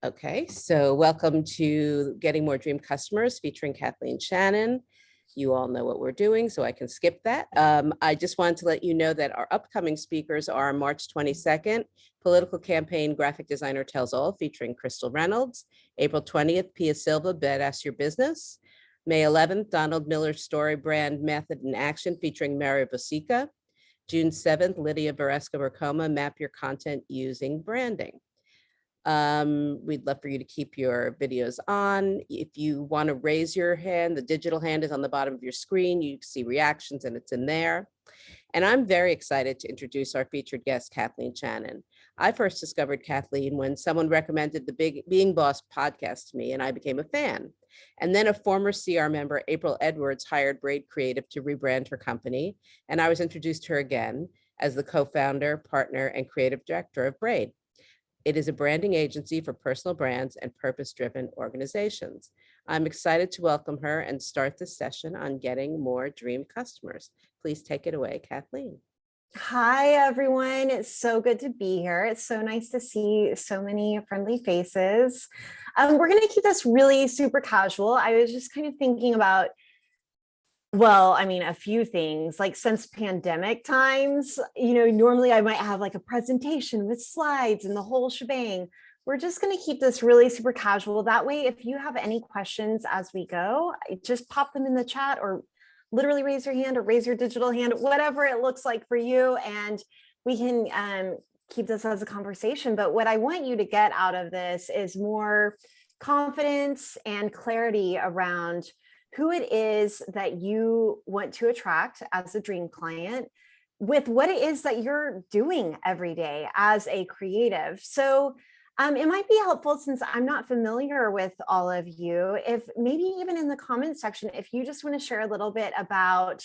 Okay, so welcome to Getting More Dream Customers featuring Kathleen Shannon. You all know what we're doing, so I can skip that. I just wanted to let you know that our upcoming speakers are March 22nd, Political Campaign Graphic Designer Tells All, featuring Crystal Reynolds. April 20th, Pia Silva, Badass Your Business. May 11th, Donald Miller's Story Brand Method in Action, featuring Mary Vosica. June 7th, Lydia Varesca-Racoma, Map Your Content Using Branding. We'd love for you to keep your videos on. If you want to raise your hand, the digital hand is on the bottom of your screen. You see reactions and it's in there. And I'm very excited to introduce our featured guest, Kathleen Shannon. I first discovered Kathleen when someone recommended the Being Boss podcast to me, and I became a fan. And then a former CR member, April Edwards, hired Braid Creative to rebrand her company. And I was introduced to her again as the co-founder, partner, and creative director of Braid. It is a branding agency for personal brands and purpose-driven organizations. I'm excited to welcome her and start this session on getting more dream customers. Please take it away, Kathleen. Hi, everyone. It's so good to be here. It's so nice to see so many friendly faces. We're going to keep this really super casual. I was just kind of thinking about, a few things, like since pandemic times, normally I might have like a presentation with slides and the whole shebang. We're just going to keep this really super casual. That way, if you have any questions as we go, just pop them in the chat or literally raise your hand or raise your digital hand, whatever it looks like for you. And we can keep this as a conversation. But what I want you to get out of this is more confidence and clarity around who it is that you want to attract as a dream client with what it is that you're doing every day as a creative. So it might be helpful, since I'm not familiar with all of you, if maybe even in the comments section, if you just want to share a little bit about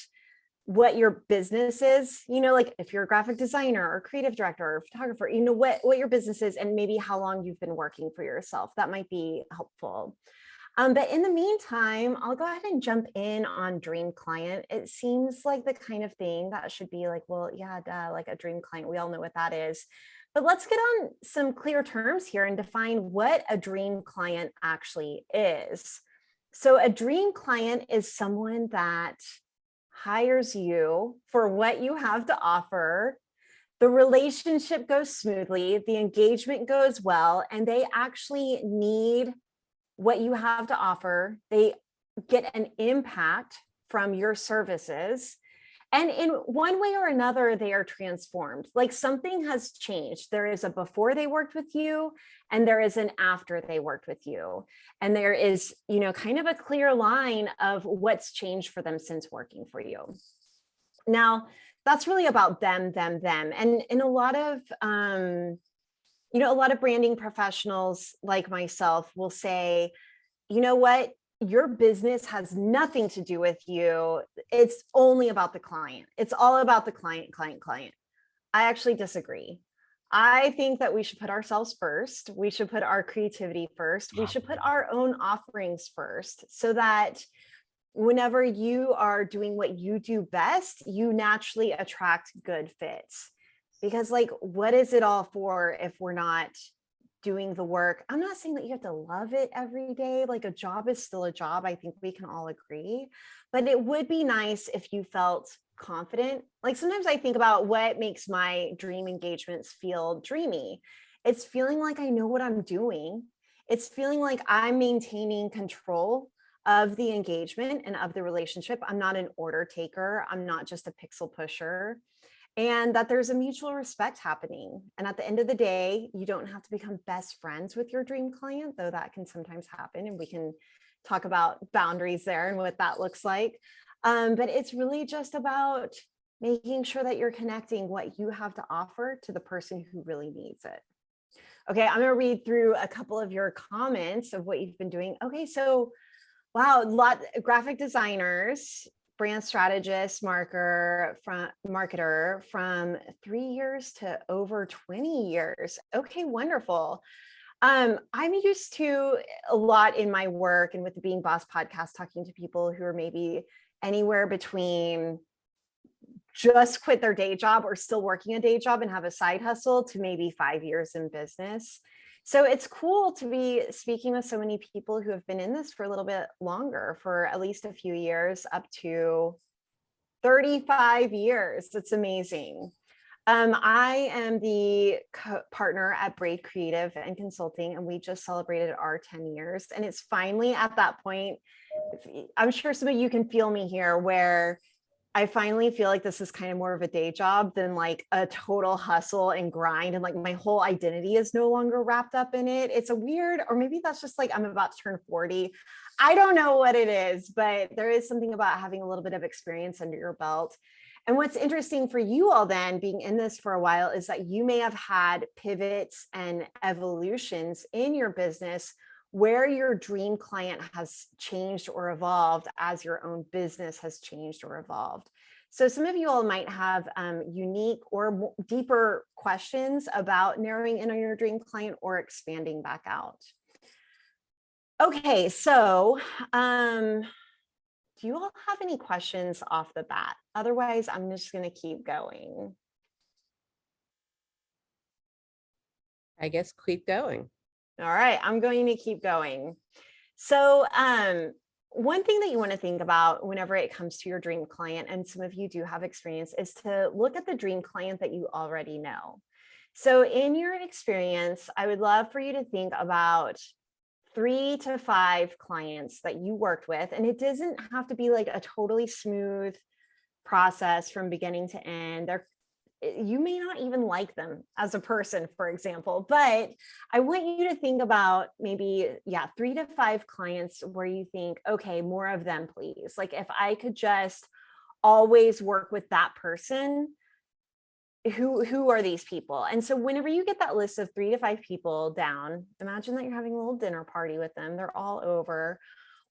what your business is, like if you're a graphic designer or creative director or photographer, what your business is and maybe how long you've been working for yourself. That might be helpful. But in the meantime, I'll go ahead and jump in on dream client. It seems like the kind of thing that should be like, well, yeah, duh, like a dream client. We all know what that is. But let's get on some clear terms here and define what a dream client actually is. So a dream client is someone that hires you for what you have to offer. The relationship goes smoothly, the engagement goes well, and they actually need what you have to offer. They get an impact from your services. And in one way or another, they are transformed. Like something has changed. There is a before they worked with you, and there is an after they worked with you. And there is, kind of a clear line of what's changed for them since working for you. Now, that's really about them. And in a lot of, a lot of branding professionals like myself will say, you know what? Your business has nothing to do with you. It's only about the client. It's all about the client. I actually disagree. I think that we should put ourselves first. We should put our creativity first. We should put our own offerings first, so that whenever you are doing what you do best, you naturally attract good fits. Because what is it all for if we're not doing the work? I'm not saying that you have to love it every day. Like a job is still a job. I think we can all agree, but it would be nice if you felt confident. Like sometimes I think about what makes my dream engagements feel dreamy. It's feeling like I know what I'm doing. It's feeling like I'm maintaining control of the engagement and of the relationship. I'm not an order taker. I'm not just a pixel pusher. And that there's a mutual respect happening. And at the end of the day, you don't have to become best friends with your dream client, though that can sometimes happen. And we can talk about boundaries there and what that looks like. But it's really just about making sure that you're connecting what you have to offer to the person who really needs it. Okay, I'm gonna read through a couple of your comments of what you've been doing. Okay, so wow, graphic designers, brand strategist, marketer from 3 years to over 20 years. Okay, wonderful. I'm used to a lot in my work and with the Being Boss podcast, talking to people who are maybe anywhere between just quit their day job or still working a day job and have a side hustle to maybe 5 years in business. So it's cool to be speaking with so many people who have been in this for a little bit longer, for at least a few years, up to 35 years. It's amazing. I am the partner at Braid Creative and Consulting, and we just celebrated our 10 years. And it's finally at that point, I'm sure some of you can feel me here, where I finally feel like this is kind of more of a day job than like a total hustle and grind. And like my whole identity is no longer wrapped up in it. It's a weird, or maybe that's just like I'm about to turn 40. I don't know what it is, but there is something about having a little bit of experience under your belt. And what's interesting for you all then, being in this for a while, is that you may have had pivots and evolutions in your business where your dream client has changed or evolved as your own business has changed or evolved. So some of you all might have unique or deeper questions about narrowing in on your dream client or expanding back out. Okay, so do you all have any questions off the bat? Otherwise, I'm just going to keep going. I guess keep going. All right, I'm going to keep going. So one thing that you want to think about whenever it comes to your dream client, and some of you do have experience, is to look at the dream client that you already know. So in your experience, I would love for you to think about 3 to 5 clients that you worked with. And it doesn't have to be like a totally smooth process from beginning to end. You may not even like them as a person, for example, but I want you to think about maybe, 3 to 5 clients where you think, okay, more of them, please. Like if I could just always work with that person, who are these people? And so whenever you get that list of 3 to 5 people down, imagine that you're having a little dinner party with them. They're all over.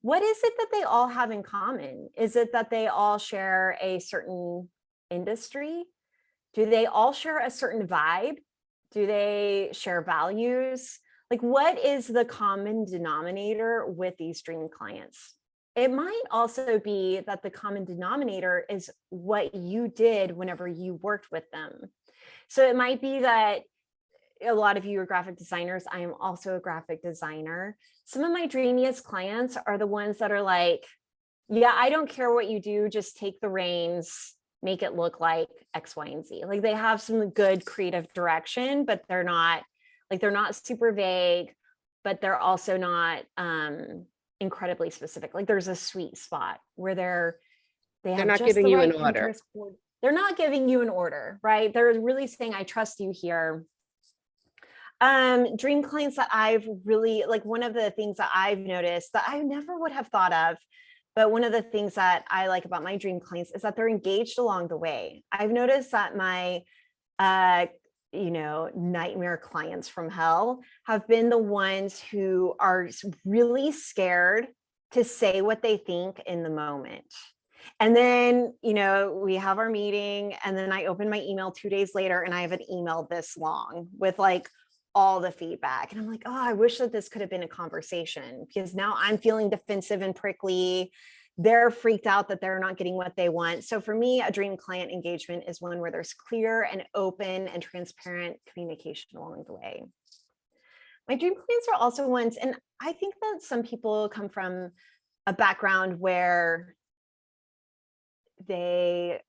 What is it that they all have in common? Is it that they all share a certain industry? Do they all share a certain vibe? Do they share values? Like, what is the common denominator with these dream clients? It might also be that the common denominator is what you did whenever you worked with them. So it might be that a lot of you are graphic designers. I am also a graphic designer. Some of my dreamiest clients are the ones that are like, yeah, I don't care what you do, just take the reins, make it look like X, Y, and Z. Like they have some good creative direction, but they're not super vague, but they're also not incredibly specific. Like there's a sweet spot where they're not giving you an order. They're not giving you an order, right? They're really saying, I trust you here. Dream clients that I've really, like, one of the things that I've noticed that I never would have thought of, but one of the things that I like about my dream clients is that they're engaged along the way. I've noticed that my nightmare clients from hell have been the ones who are really scared to say what they think in the moment. And then, we have our meeting, and then I open my email 2 days later and I have an email this long with like all the feedback. And I'm like, oh, I wish that this could have been a conversation, because now I'm feeling defensive and prickly. They're freaked out that they're not getting what they want. So for me, a dream client engagement is one where there's clear and open and transparent communication along the way. My dream clients are also ones, and I think that some people come from a background where they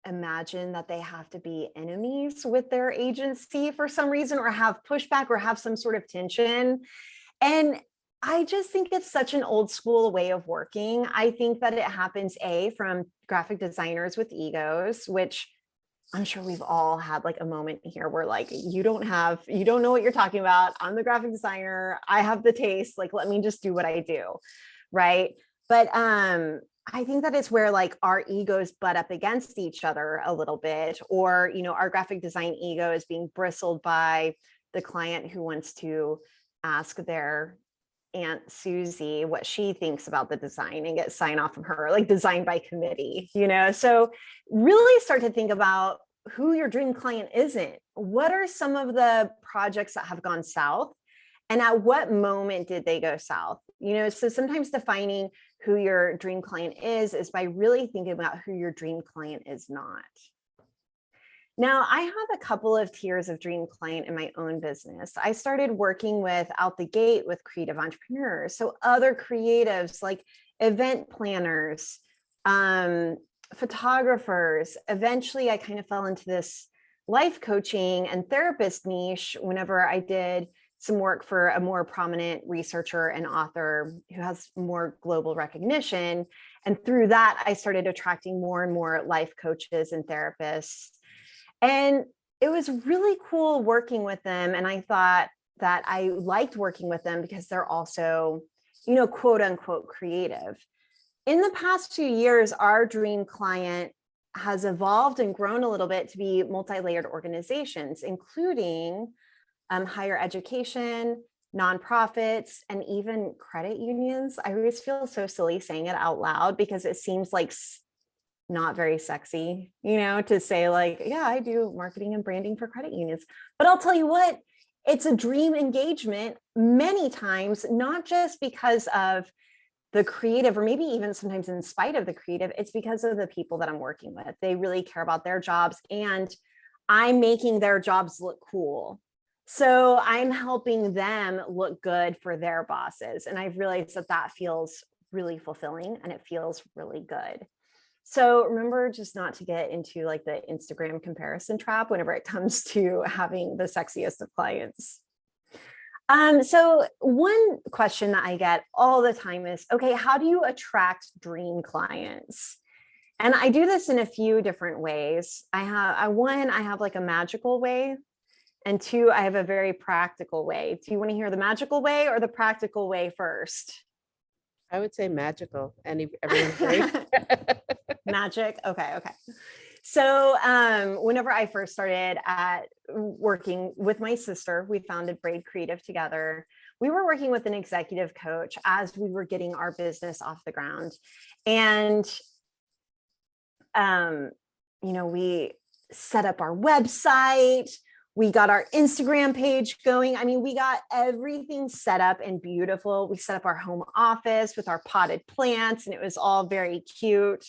imagine that they have to be enemies with their agency for some reason, or have pushback, or have some sort of tension. And I just think it's such an old school way of working. I think that it happens from graphic designers with egos, which I'm sure we've all had like a moment here where like, you don't know what you're talking about. I'm the graphic designer. I have the taste. Like, let me just do what I do. Right. But I think that it's where like our egos butt up against each other a little bit, or, our graphic design ego is being bristled by the client who wants to ask their Aunt Susie what she thinks about the design and get sign off from her, like design by committee, So really start to think about who your dream client isn't. What are some of the projects that have gone south? And at what moment did they go south? So sometimes defining who your dream client is by really thinking about who your dream client is not. Now, I have a couple of tiers of dream client in my own business. I started working with out the gate with creative entrepreneurs. So other creatives like event planners, photographers. Eventually, I kind of fell into this life coaching and therapist niche whenever I did some work for a more prominent researcher and author who has more global recognition. And through that, I started attracting more and more life coaches and therapists. And it was really cool working with them. And I thought that I liked working with them because they're also, quote unquote, creative. In the past 2 years, our dream client has evolved and grown a little bit to be multi-layered organizations, including higher education, nonprofits, and even credit unions. I always feel so silly saying it out loud because it seems like not very sexy, to say like, yeah, I do marketing and branding for credit unions. But I'll tell you what, it's a dream engagement many times, not just because of the creative, or maybe even sometimes in spite of the creative, it's because of the people that I'm working with. They really care about their jobs, and I'm making their jobs look cool. So I'm helping them look good for their bosses. And I've realized that that feels really fulfilling and it feels really good. So remember just not to get into like the Instagram comparison trap whenever it comes to having the sexiest of clients. So one question that I get all the time is, okay, how do you attract dream clients? And I do this in a few different ways. I have like a magical way, and two, I have a very practical way. Do you want to hear the magical way or the practical way first? I would say magical. Everyone agree? Magic. Okay. So whenever I first started at working with my sister, we founded Braid Creative together. We were working with an executive coach as we were getting our business off the ground. And, we set up our website. We got our Instagram page going. I mean, we got everything set up and beautiful. We set up our home office with our potted plants, and it was all very cute.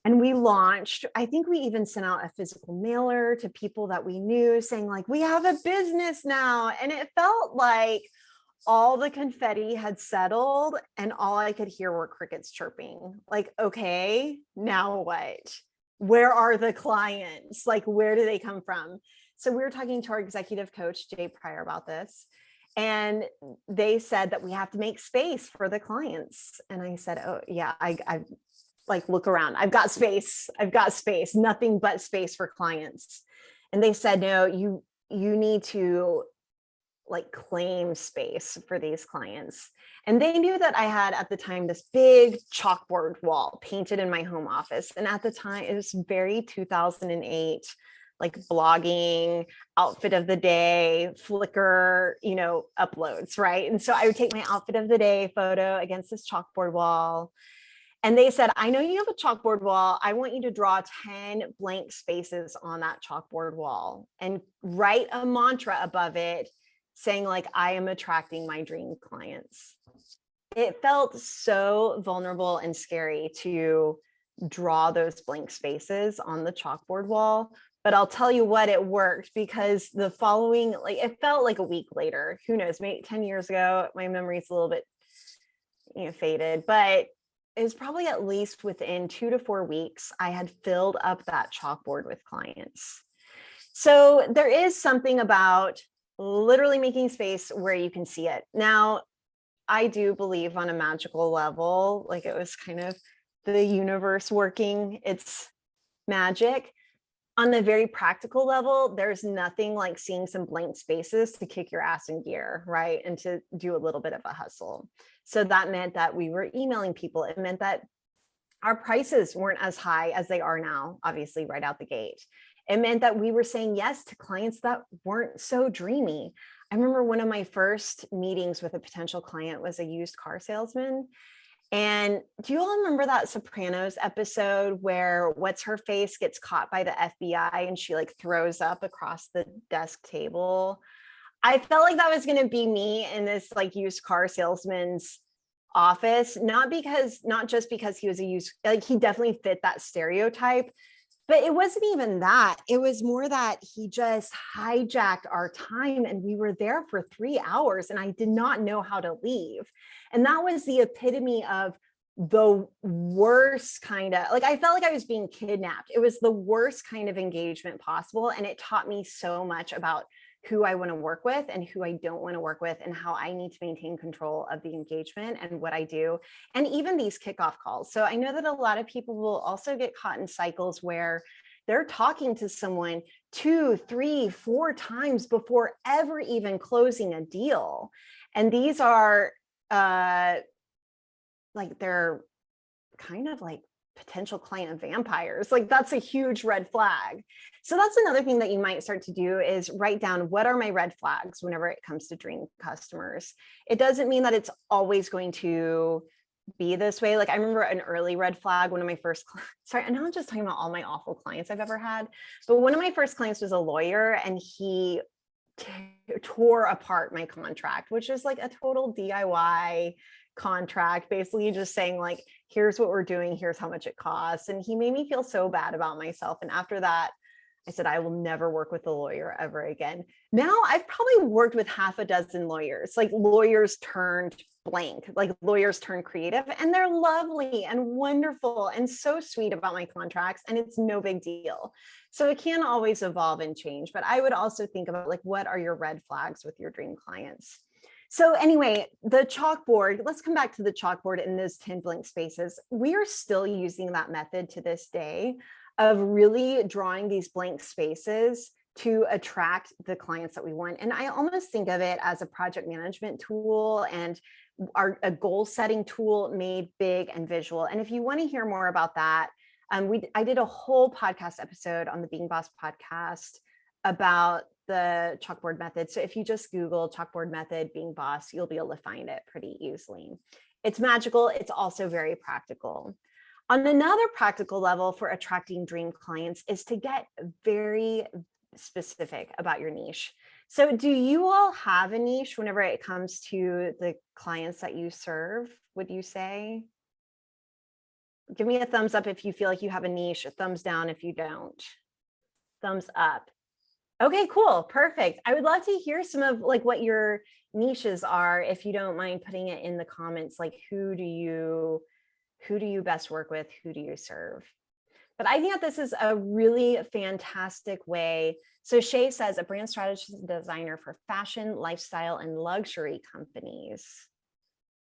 And we launched, I think we even sent out a physical mailer to people that we knew saying like, we have a business now. And it felt like all the confetti had settled and all I could hear were crickets chirping. Like, okay, now what? Where are the clients? Like, where do they come from? So we were talking to our executive coach, Jay Pryor, about this. And they said that we have to make space for the clients. And I said, oh yeah, I like, look around. I've got space, nothing but space for clients. And they said, no, you need to like claim space for these clients. And they knew that I had at the time this big chalkboard wall painted in my home office. And at the time it was very 2008, like blogging, outfit of the day, Flickr, uploads, right? And so I would take my outfit of the day photo against this chalkboard wall. And they said, I know you have a chalkboard wall. I want you to draw 10 blank spaces on that chalkboard wall and write a mantra above it saying like, I am attracting my dream clients. It felt so vulnerable and scary to draw those blank spaces on the chalkboard wall. But I'll tell you what, it worked because the following, like it felt like a week later, who knows, maybe 10 years ago, my memory's a little bit, faded, but it was probably at least within 2 to 4 weeks, I had filled up that chalkboard with clients. So there is something about literally making space where you can see it. Now, I do believe on a magical level, like it was kind of the universe working its magic. On a very practical level, there's nothing like seeing some blank spaces to kick your ass in gear, right? And to do a little bit of a hustle. So that meant that we were emailing people. It meant that our prices weren't as high as they are now, obviously, right out the gate. It meant that we were saying yes to clients that weren't so dreamy. I remember one of my first meetings with a potential client was a used car salesman. And do you all remember that Sopranos episode where what's her face gets caught by the FBI and she like throws up across the desk table? I felt like that was going to be me in this like used car salesman's office, not just because he was he definitely fit that stereotype, But it wasn't even that. It was more that he just hijacked our time and we were there for 3 hours and I did not know how to leave. And that was the epitome of the worst kind of, like, I felt like I was being kidnapped. It was the worst kind of engagement possible. And it taught me so much about who I want to work with and who I don't want to work with, and how I need to maintain control of the engagement and what I do. And even these kickoff calls. So I know that a lot of people will also get caught in cycles where they're talking to someone 2, 3, 4 times before ever even closing a deal. And these are like, they're kind of like potential client vampires. Like, that's a huge red flag. So that's another thing that you might start to do, is write down, what are my red flags whenever it comes to dream customers. It doesn't mean that it's always going to be this way. Like, I remember an early red flag, one of my first, sorry, and now I'm just talking about all my awful clients I've ever had, but one of my first clients was a lawyer, and he tore apart my contract, which is like a total DIY contract, basically just saying, like, here's what we're doing, here's how much it costs. And he made me feel so bad about myself. And after that, I said, I will never work with a lawyer ever again. Now I've probably worked with half a dozen lawyers, like lawyers turned blank, like lawyers turned creative, and they're lovely and wonderful and so sweet about my contracts, and it's no big deal. So it can always evolve and change, but I would also think about, like, what are your red flags with your dream clients? So anyway, the chalkboard, let's come back to the chalkboard in those 10 blank spaces. We are still using that method to this day of really drawing these blank spaces to attract the clients that we want. And I almost think of it as a project management tool and a goal setting tool made big and visual. And if you want to hear more about that, I did a whole podcast episode on the Being Boss podcast about the chalkboard method. So if you just Google chalkboard method, Being Boss, you'll be able to find it pretty easily. It's magical. It's also very practical. On another practical level for attracting dream clients is to get very specific about your niche. So do you all have a niche whenever it comes to the clients that you serve, would you say? Give me a thumbs up if you feel like you have a niche, a thumbs down if you don't. Thumbs up. Okay, cool. Perfect. I would love to hear some of, like, what your niches are, if you don't mind putting it in the comments, like, who do you best work with? Who do you serve? But I think that this is a really fantastic way. So Shay says, a brand strategist and designer for fashion, lifestyle, and luxury companies.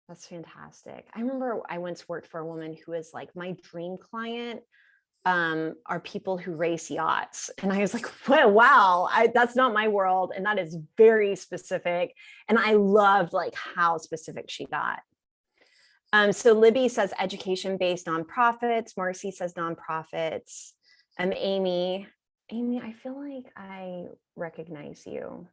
That's fantastic. I remember I once worked for a woman who was like, my dream client are people who race yachts. And I was like, well, wow, that's not my world. And that is very specific. And I loved, like, how specific she got. So Libby says education-based nonprofits. Marcy says nonprofits. Amy, I feel like I recognize you.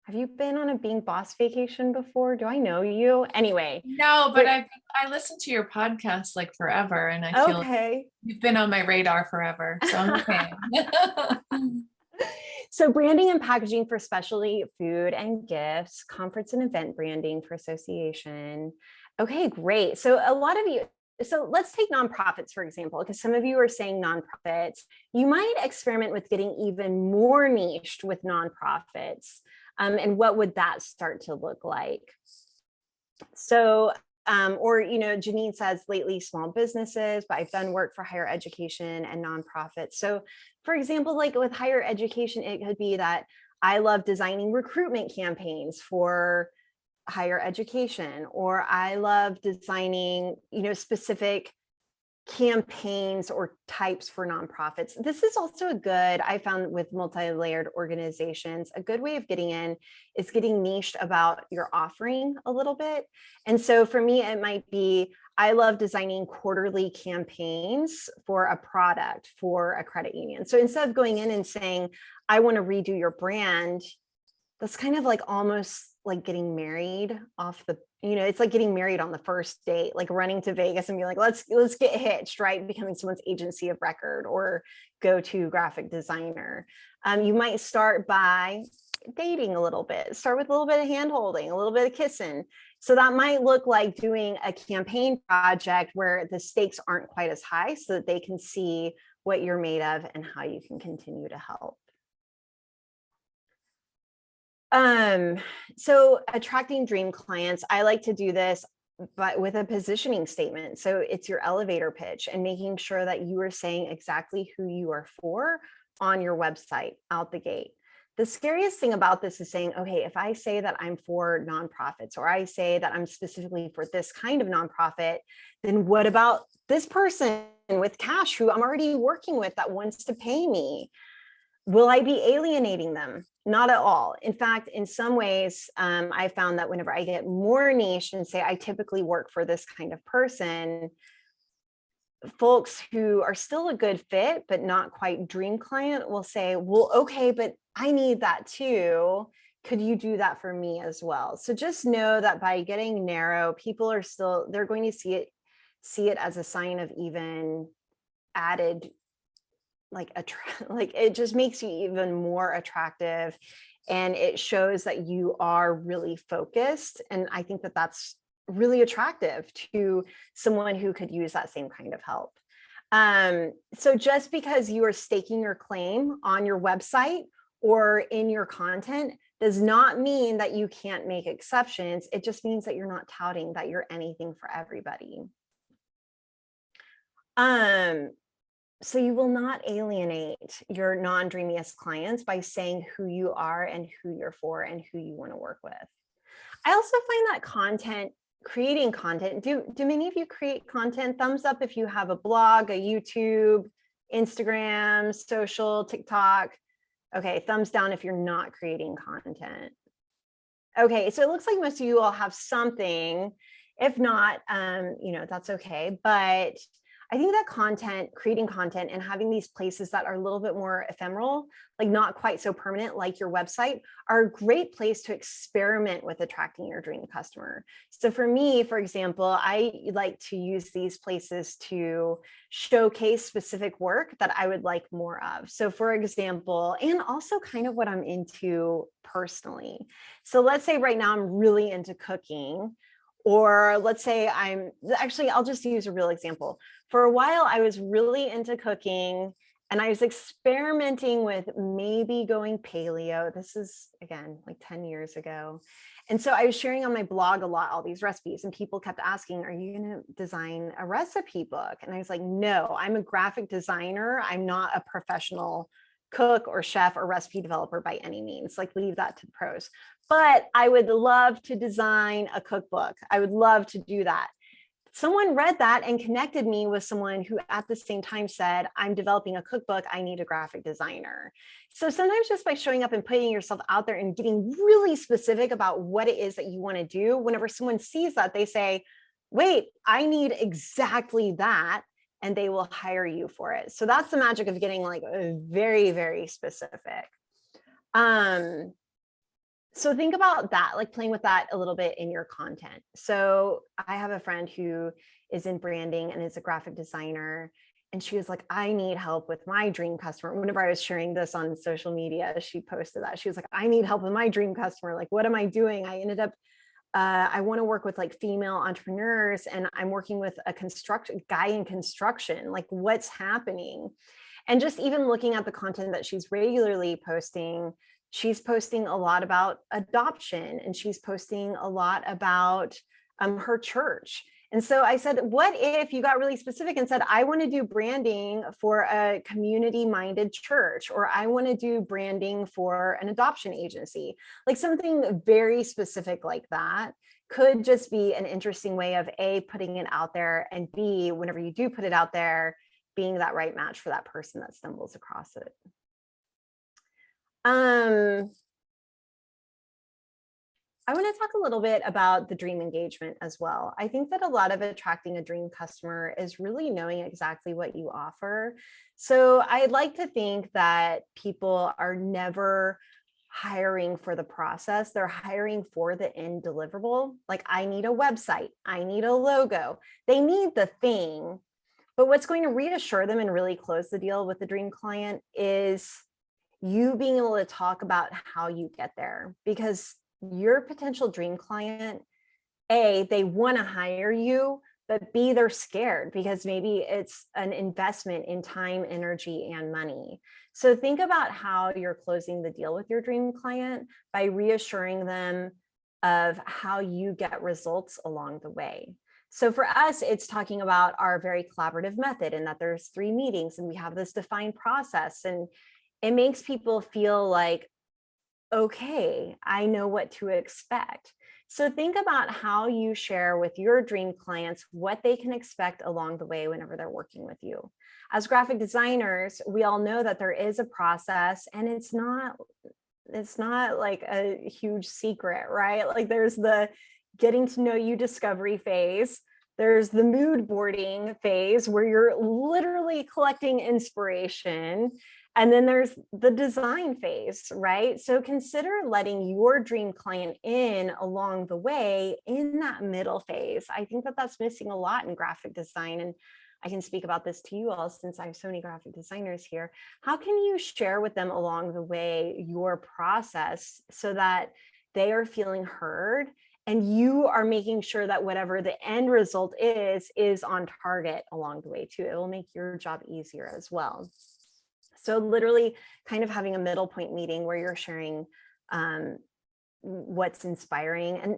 Have you been on a Being Boss vacation before? Do I know you? Anyway. No, but I listened to your podcast like forever, and I feel like you've been on my radar forever. So I'm okay. So branding and packaging for specialty food and gifts, conference and event branding for association. Okay, great. So a lot of you, so let's take nonprofits, for example, because some of you are saying nonprofits. You might experiment with getting even more niched with nonprofits. And what would that start to look like? So, or, Janine says lately small businesses, but I've done work for higher education and nonprofits. So for example, like with higher education, it could be that I love designing recruitment campaigns for higher education, or I love designing, specific campaigns or types for nonprofits. This is also a good, I found with multi-layered organizations, a good way of getting in is getting niched about your offering a little bit. And so for me, it might be, I love designing quarterly campaigns for a product for a credit union. So instead of going in and saying, I want to redo your brand, that's kind of like almost like getting married off the, it's like getting married on the first date, like running to Vegas and be like, let's get hitched, right? Becoming someone's agency of record or go-to graphic designer. You might start by dating a little bit, start with a little bit of hand holding, a little bit of kissing. So that might look like doing a campaign project where the stakes aren't quite as high so that they can see what you're made of, and how you can continue to help. So attracting dream clients, I like to do this, but with a positioning statement. So it's your elevator pitch and making sure that you are saying exactly who you are for on your website out the gate. The scariest thing about this is saying, okay, if I say that I'm for nonprofits, or I say that I'm specifically for this kind of nonprofit, then what about this person with cash who I'm already working with that wants to pay me? Will I be alienating them? Not at all. In fact, in some ways, I found that whenever I get more niche and say I typically work for this kind of person, folks who are still a good fit, but not quite dream client, will say, well, okay, but I need that too. Could you do that for me as well? So just know that by getting narrow, people are still, they're going to see it as a sign of even added, like it just makes you even more attractive, and it shows that you are really focused. And I think that that's really attractive to someone who could use that same kind of help. So just because you are staking your claim on your website or in your content does not mean that you can't make exceptions. It just means that you're not touting that you're anything for everybody. So you will not alienate your non-dreamiest clients by saying who you are and who you're for and who you want to work with. I also find that creating content, do many of you create content? Thumbs up if you have a blog, a YouTube, Instagram, social, TikTok. Okay, thumbs down if you're not creating content. Okay, so it looks like most of you all have something. If not, that's okay. But I think that creating content and having these places that are a little bit more ephemeral, like not quite so permanent, like your website, are a great place to experiment with attracting your dream customer. So for me, for example, I like to use these places to showcase specific work that I would like more of. So for example, and also kind of what I'm into personally. So let's say right now I'm really into cooking. Or let's say I'll just use a real example. For a while, I was really into cooking and I was experimenting with maybe going paleo. This is, again, like 10 years ago. And so I was sharing on my blog a lot, all these recipes, and people kept asking, are you going to design a recipe book? And I was like, no, I'm a graphic designer. I'm not a professional cook or chef or recipe developer by any means. Like, leave that to the pros. But I would love to design a cookbook. I would love to do that. Someone read that and connected me with someone who at the same time said, I'm developing a cookbook. I need a graphic designer. So sometimes just by showing up and putting yourself out there and getting really specific about what it is that you want to do, whenever someone sees that, they say, wait, I need exactly that. And they will hire you for it. So that's the magic of getting like very, very specific. So think about that, like playing with that a little bit in your content. So I have a friend who is in branding and is a graphic designer. And she was like, I need help with my dream customer. Whenever I was sharing this on social media, she posted that. She was like, I need help with my dream customer. Like, what am I doing? I ended up, I want to work with like female entrepreneurs, and I'm working with a guy in construction. Like, what's happening? And just even looking at the content that she's regularly posting, she's posting a lot about adoption, and she's posting a lot about her church. And so I said, what if you got really specific and said, I want to do branding for a community-minded church, or I want to do branding for an adoption agency? Like something very specific like that could just be an interesting way of A, putting it out there, and B, whenever you do put it out there, being that right match for that person that stumbles across it. I want to talk a little bit about the dream engagement as well. I think that a lot of attracting a dream customer is really knowing exactly what you offer. So I'd like to think that people are never hiring for the process. They're hiring for the end deliverable. Like, I need a website, I need a logo. They need the thing. But what's going to reassure them and really close the deal with the dream client is you being able to talk about how you get there, because your potential dream client, A, they want to hire you, but B, they're scared because maybe it's an investment in time, energy, and money. So think about how you're closing the deal with your dream client by reassuring them of how you get results along the way. So for us, it's talking about our very collaborative method and that there's 3 meetings and we have this defined process, and it makes people feel like, okay, I know what to expect. So think about how you share with your dream clients what they can expect along the way whenever they're working with you. As graphic designers, we all know that there is a process, and it's not like a huge secret, right? Like there's the getting to know you discovery phase. There's the mood boarding phase where you're literally collecting inspiration. And then there's the design phase, right? So consider letting your dream client in along the way in that middle phase. I think that that's missing a lot in graphic design. And I can speak about this to you all since I have so many graphic designers here. How can you share with them along the way your process so that they are feeling heard and you are making sure that whatever the end result is on target along the way too? It will make your job easier as well. So literally kind of having a middle point meeting where you're sharing what's inspiring, and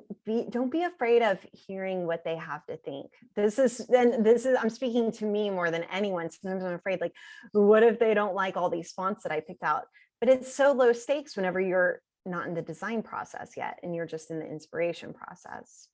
don't be afraid of hearing what they have to think. I'm speaking to me more than anyone. Sometimes I'm afraid, like, what if they don't like all these fonts that I picked out? But it's so low stakes whenever you're not in the design process yet and you're just in the inspiration process.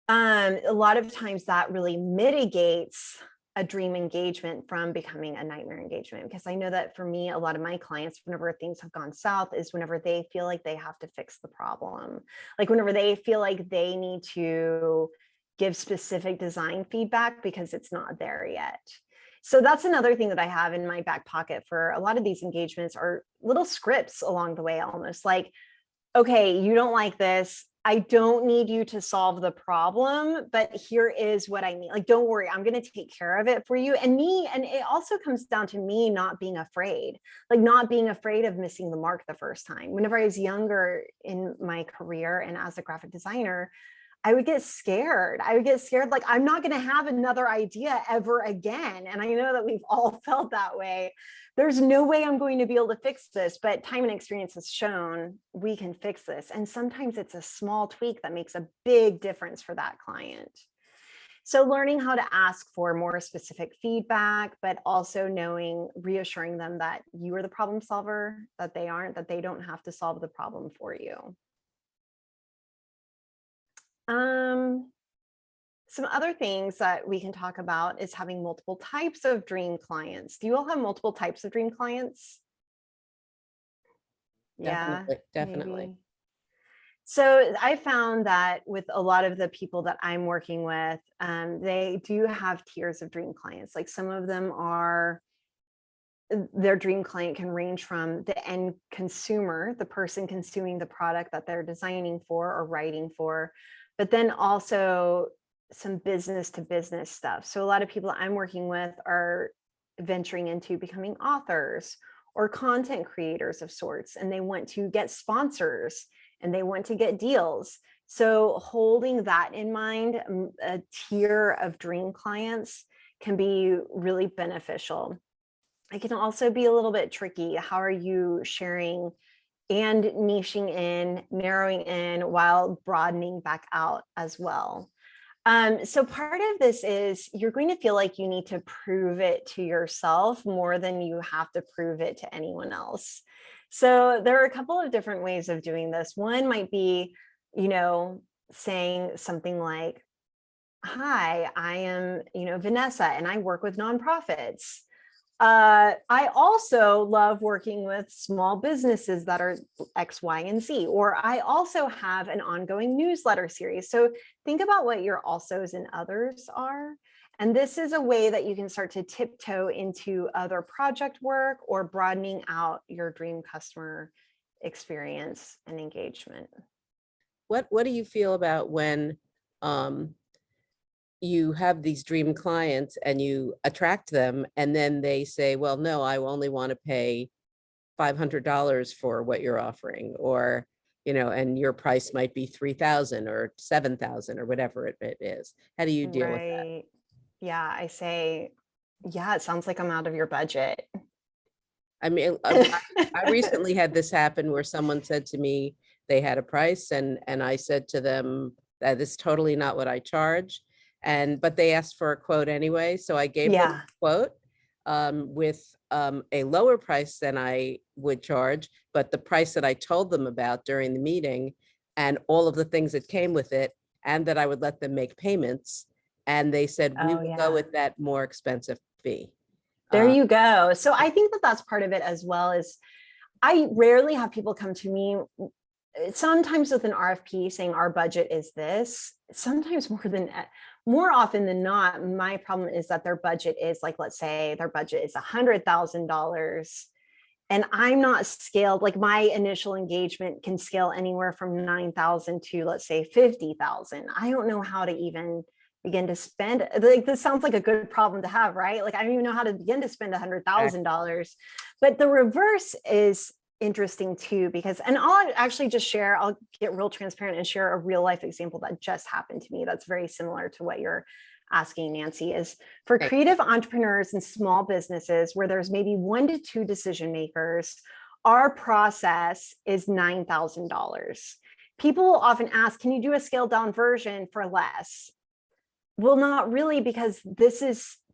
A lot of times that really mitigates a dream engagement from becoming a nightmare engagement, because I know that for me, a lot of my clients, whenever things have gone south, is whenever they feel like they have to fix the problem. Like whenever they feel like they need to give specific design feedback because it's not there yet. So that's another thing that I have in my back pocket for a lot of these engagements, are little scripts along the way, almost like, okay, you don't like this. I don't need you to solve the problem, but here is what I need. Like, don't worry, I'm going to take care of it for you. And it also comes down to me not being afraid, like not being afraid of missing the mark the first time. Whenever I was younger in my career and as a graphic designer, I would get scared. Like, I'm not going to have another idea ever again. And I know that we've all felt that way. There's no way I'm going to be able to fix this, but time and experience has shown we can fix this. And sometimes it's a small tweak that makes a big difference for that client. So learning how to ask for more specific feedback, but also reassuring them that you are the problem solver, that they aren't, that they don't have to solve the problem for you. Some other things that we can talk about is having multiple types of dream clients. Do you all have multiple types of dream clients? Definitely. Maybe. So I found that with a lot of the people that I'm working with, they do have tiers of dream clients. Like some of them their dream client can range from the end consumer, the person consuming the product that they're designing for or writing for, but then also some business to business stuff. So a lot of people I'm working with are venturing into becoming authors or content creators of sorts, and they want to get sponsors and they want to get deals. So holding that in mind, a tier of dream clients can be really beneficial. It can also be a little bit tricky. How are you sharing and niching in, narrowing in while broadening back out as well? So part of this is you're going to feel like you need to prove it to yourself more than you have to prove it to anyone else. So there are a couple of different ways of doing this. One might be, saying something like, hi, I am, Vanessa, and I work with nonprofits. I also love working with small businesses that are X, Y, and Z, or I also have an ongoing newsletter series. So think about what your alsos and others are. And this is a way that you can start to tiptoe into other project work or broadening out your dream customer experience and engagement. What do you feel about when you have these dream clients and you attract them and then they say, well, no, I only want to pay $500 for what you're offering, or and your price might be 3,000 or 7,000 or whatever it is. How do you deal with that? Yeah, I say, yeah, it sounds like I'm out of your budget. I mean, I recently had this happen where someone said to me they had a price, and I said to them that is totally not what I charge, but they asked for a quote anyway, so I gave them a quote with a lower price than I would charge, but the price that I told them about during the meeting and all of the things that came with it, and that I would let them make payments, and they said we will go with that more expensive fee. There you go. So I think that that's part of it as well. Is I rarely have people come to me, sometimes with an RFP saying our budget is this. Sometimes more often than not, my problem is that their budget is like, let's say their budget is $100,000, and I'm not scaled. Like my initial engagement can scale anywhere from 9,000 to, let's say, 50,000. I don't know how to even begin to spend. Like, this sounds like a good problem to have, right? Like, I don't even know how to begin to spend $100,000. But the reverse is interesting too, because, and I'll actually just share, I'll get real transparent and share a real life example that just happened to me that's very similar to what you're asking, Nancy. Is for creative entrepreneurs and small businesses where there's maybe 1 to 2 decision makers, our process is $9,000. People will often ask, can you do a scaled down version for less? Well, not really, because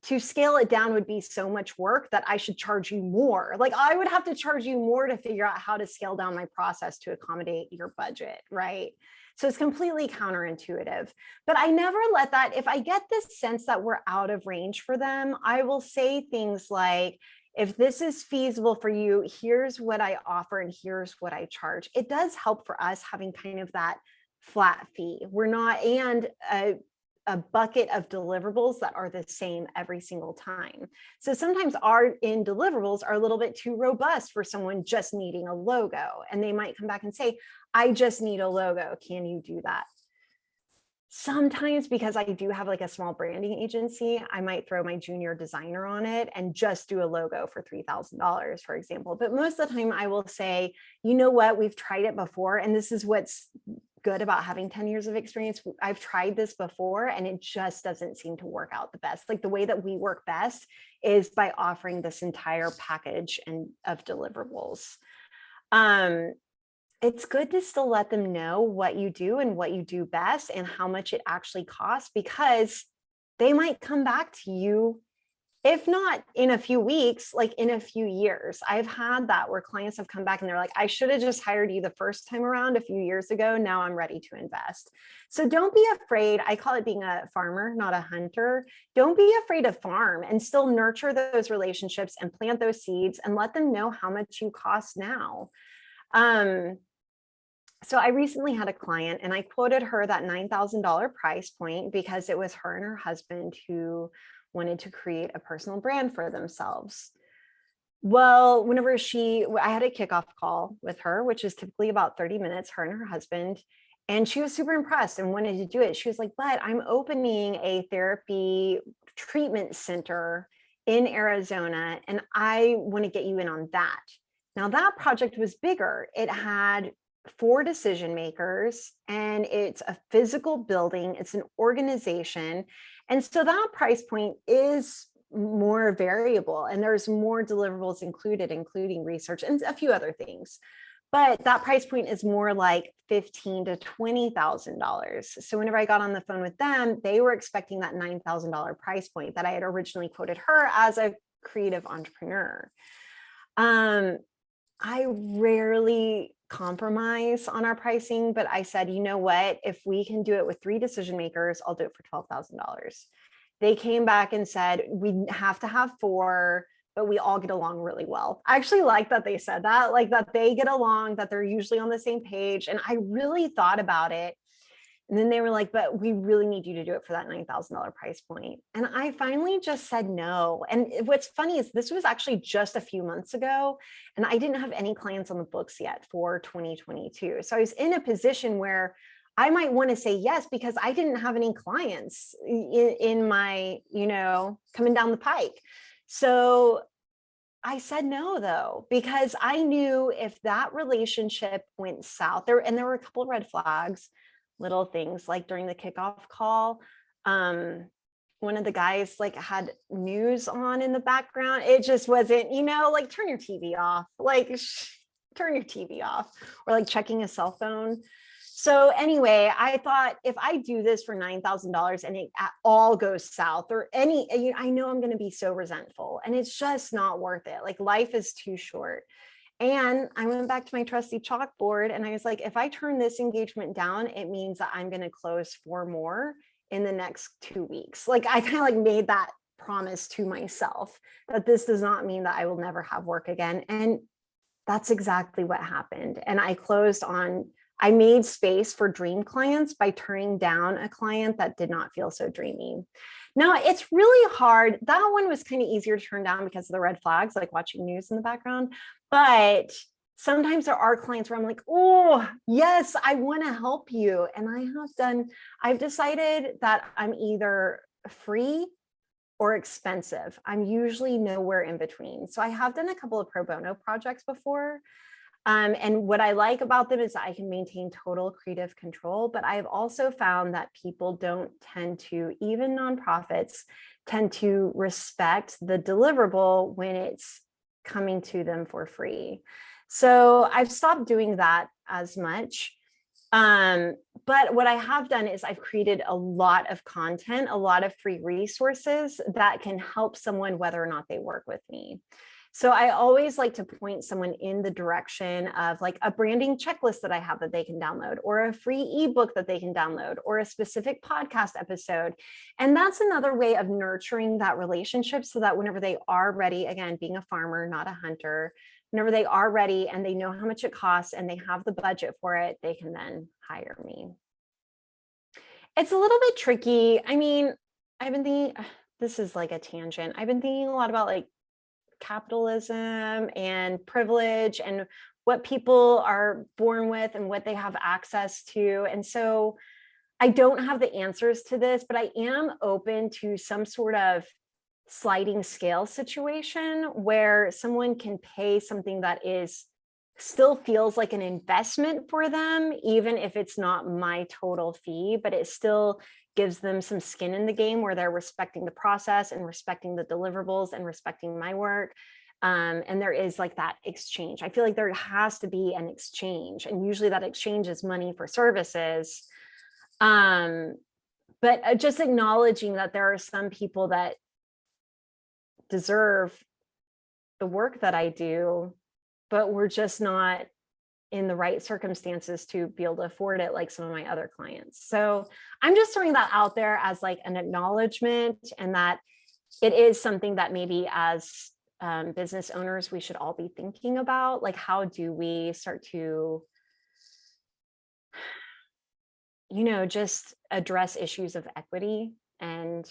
to scale it down would be so much work that I should charge you more. Like, I would have to charge you more to figure out how to scale down my process to accommodate your budget, right? So it's completely counterintuitive. But I never let that, if I get this sense that we're out of range for them, I will say things like, if this is feasible for you, here's what I offer and here's what I charge. It does help for us having kind of that flat fee. We're not, and a bucket of deliverables that are the same every single time. So sometimes our deliverables are a little bit too robust for someone just needing a logo. And they might come back and say, I just need a logo. Can you do that? Sometimes, because I do have like a small branding agency, I might throw my junior designer on it and just do a logo for $3,000, for example. But most of the time I will say, you know what, we've tried it before. And this is what's good about having 10 years of experience. I've tried this before and it just doesn't seem to work out the best. Like, the way that we work best is by offering this entire package of deliverables. It's good to still let them know what you do and what you do best and how much it actually costs, because they might come back to you, if not in a few weeks, like in a few years. I've had that where clients have come back and they're like, I should have just hired you the first time around a few years ago. Now I'm ready to invest. So don't be afraid. I call it being a farmer, not a hunter. Don't be afraid to farm and still nurture those relationships and plant those seeds and let them know how much you cost now. So I recently had a client and I quoted her that $9,000 price point because it was her and her husband who wanted to create a personal brand for themselves. Well, whenever I had a kickoff call with her, which is typically about 30 minutes, her and her husband, and she was super impressed and wanted to do it. She was like, but I'm opening a therapy treatment center in Arizona and I want to get you in on that. Now that project was bigger. It had 4 decision makers and it's a physical building. It's an organization. And so that price point is more variable and there's more deliverables included, including research and a few other things. But that price point is more like $15,000 to $20,000. So whenever I got on the phone with them, they were expecting that $9,000 price point that I had originally quoted her as a creative entrepreneur. I rarely compromise on our pricing, but I said, you know what, if we can do it with 3 decision makers, I'll do it for $12,000. They came back and said, we have to have 4, but we all get along really well. I actually like that they said that, like that they get along, that they're usually on the same page. And I really thought about it. And then they were like, but we really need you to do it for that $9,000 price point. And I finally just said no. And what's funny is this was actually just a few months ago, and I didn't have any clients on the books yet for 2022. So I was in a position where I might want to say yes, because I didn't have any clients in my, coming down the pike. So I said no though, because I knew if that relationship went south there were a couple of red flags, little things like during the kickoff call. One of the guys like had news on in the background. It just wasn't, like turn your TV off, like turn your TV off, or like checking a cell phone. So anyway, I thought if I do this for $9,000 and it all goes south or I know I'm going to be so resentful, and it's just not worth it. Like life is too short. And I went back to my trusty chalkboard and I was like, if I turn this engagement down, it means that I'm going to close 4 more in the next 2 weeks. Like I kind of like made that promise to myself that this does not mean that I will never have work again. And that's exactly what happened. And I made space for dream clients by turning down a client that did not feel so dreamy. Now it's really hard. That one was kind of easier to turn down because of the red flags, like watching news in the background. But sometimes there are clients where I'm like, oh, yes, I want to help you. And I've decided that I'm either free or expensive. I'm usually nowhere in between. So I have done a couple of pro bono projects before. And what I like about them is that I can maintain total creative control, but I've also found that people don't tend to, even nonprofits, tend to respect the deliverable when it's coming to them for free. So I've stopped doing that as much. But what I have done is I've created a lot of content, a lot of free resources that can help someone whether or not they work with me. So I always like to point someone in the direction of like a branding checklist that I have that they can download, or a free ebook that they can download, or a specific podcast episode. And that's another way of nurturing that relationship so that whenever they are ready, again, being a farmer, not a hunter, whenever they are ready and they know how much it costs and they have the budget for it, they can then hire me. It's a little bit tricky. I mean, I've been thinking, this is like a tangent. I've been thinking a lot about like capitalism and privilege and what people are born with and what they have access to. And so I don't have the answers to this, but I am open to some sort of sliding scale situation where someone can pay something that still feels like an investment for them, even if it's not my total fee, but it still gives them some skin in the game where they're respecting the process and respecting the deliverables and respecting my work. And there is like that exchange. I feel like there has to be an exchange, and usually that exchange is money for services. But just acknowledging that there are some people that deserve the work that I do, but we're just not in the right circumstances to be able to afford it like some of my other clients. So I'm just throwing that out there as like an acknowledgement, and that it is something that maybe as business owners, we should all be thinking about, like, how do we start to, just address issues of equity and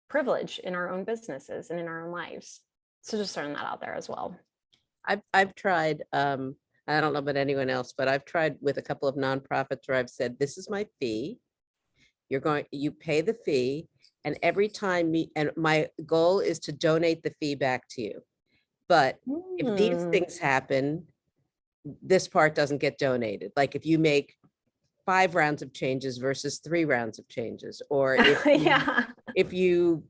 privilege in our own businesses and in our own lives. So just throwing that out there as well. I've tried, I don't know about anyone else, but I've tried with a couple of nonprofits where I've said, this is my fee. You pay the fee, and every time and my goal is to donate the fee back to you. But if these things happen, this part doesn't get donated. Like if you make 5 rounds of changes versus 3 rounds of changes, or if you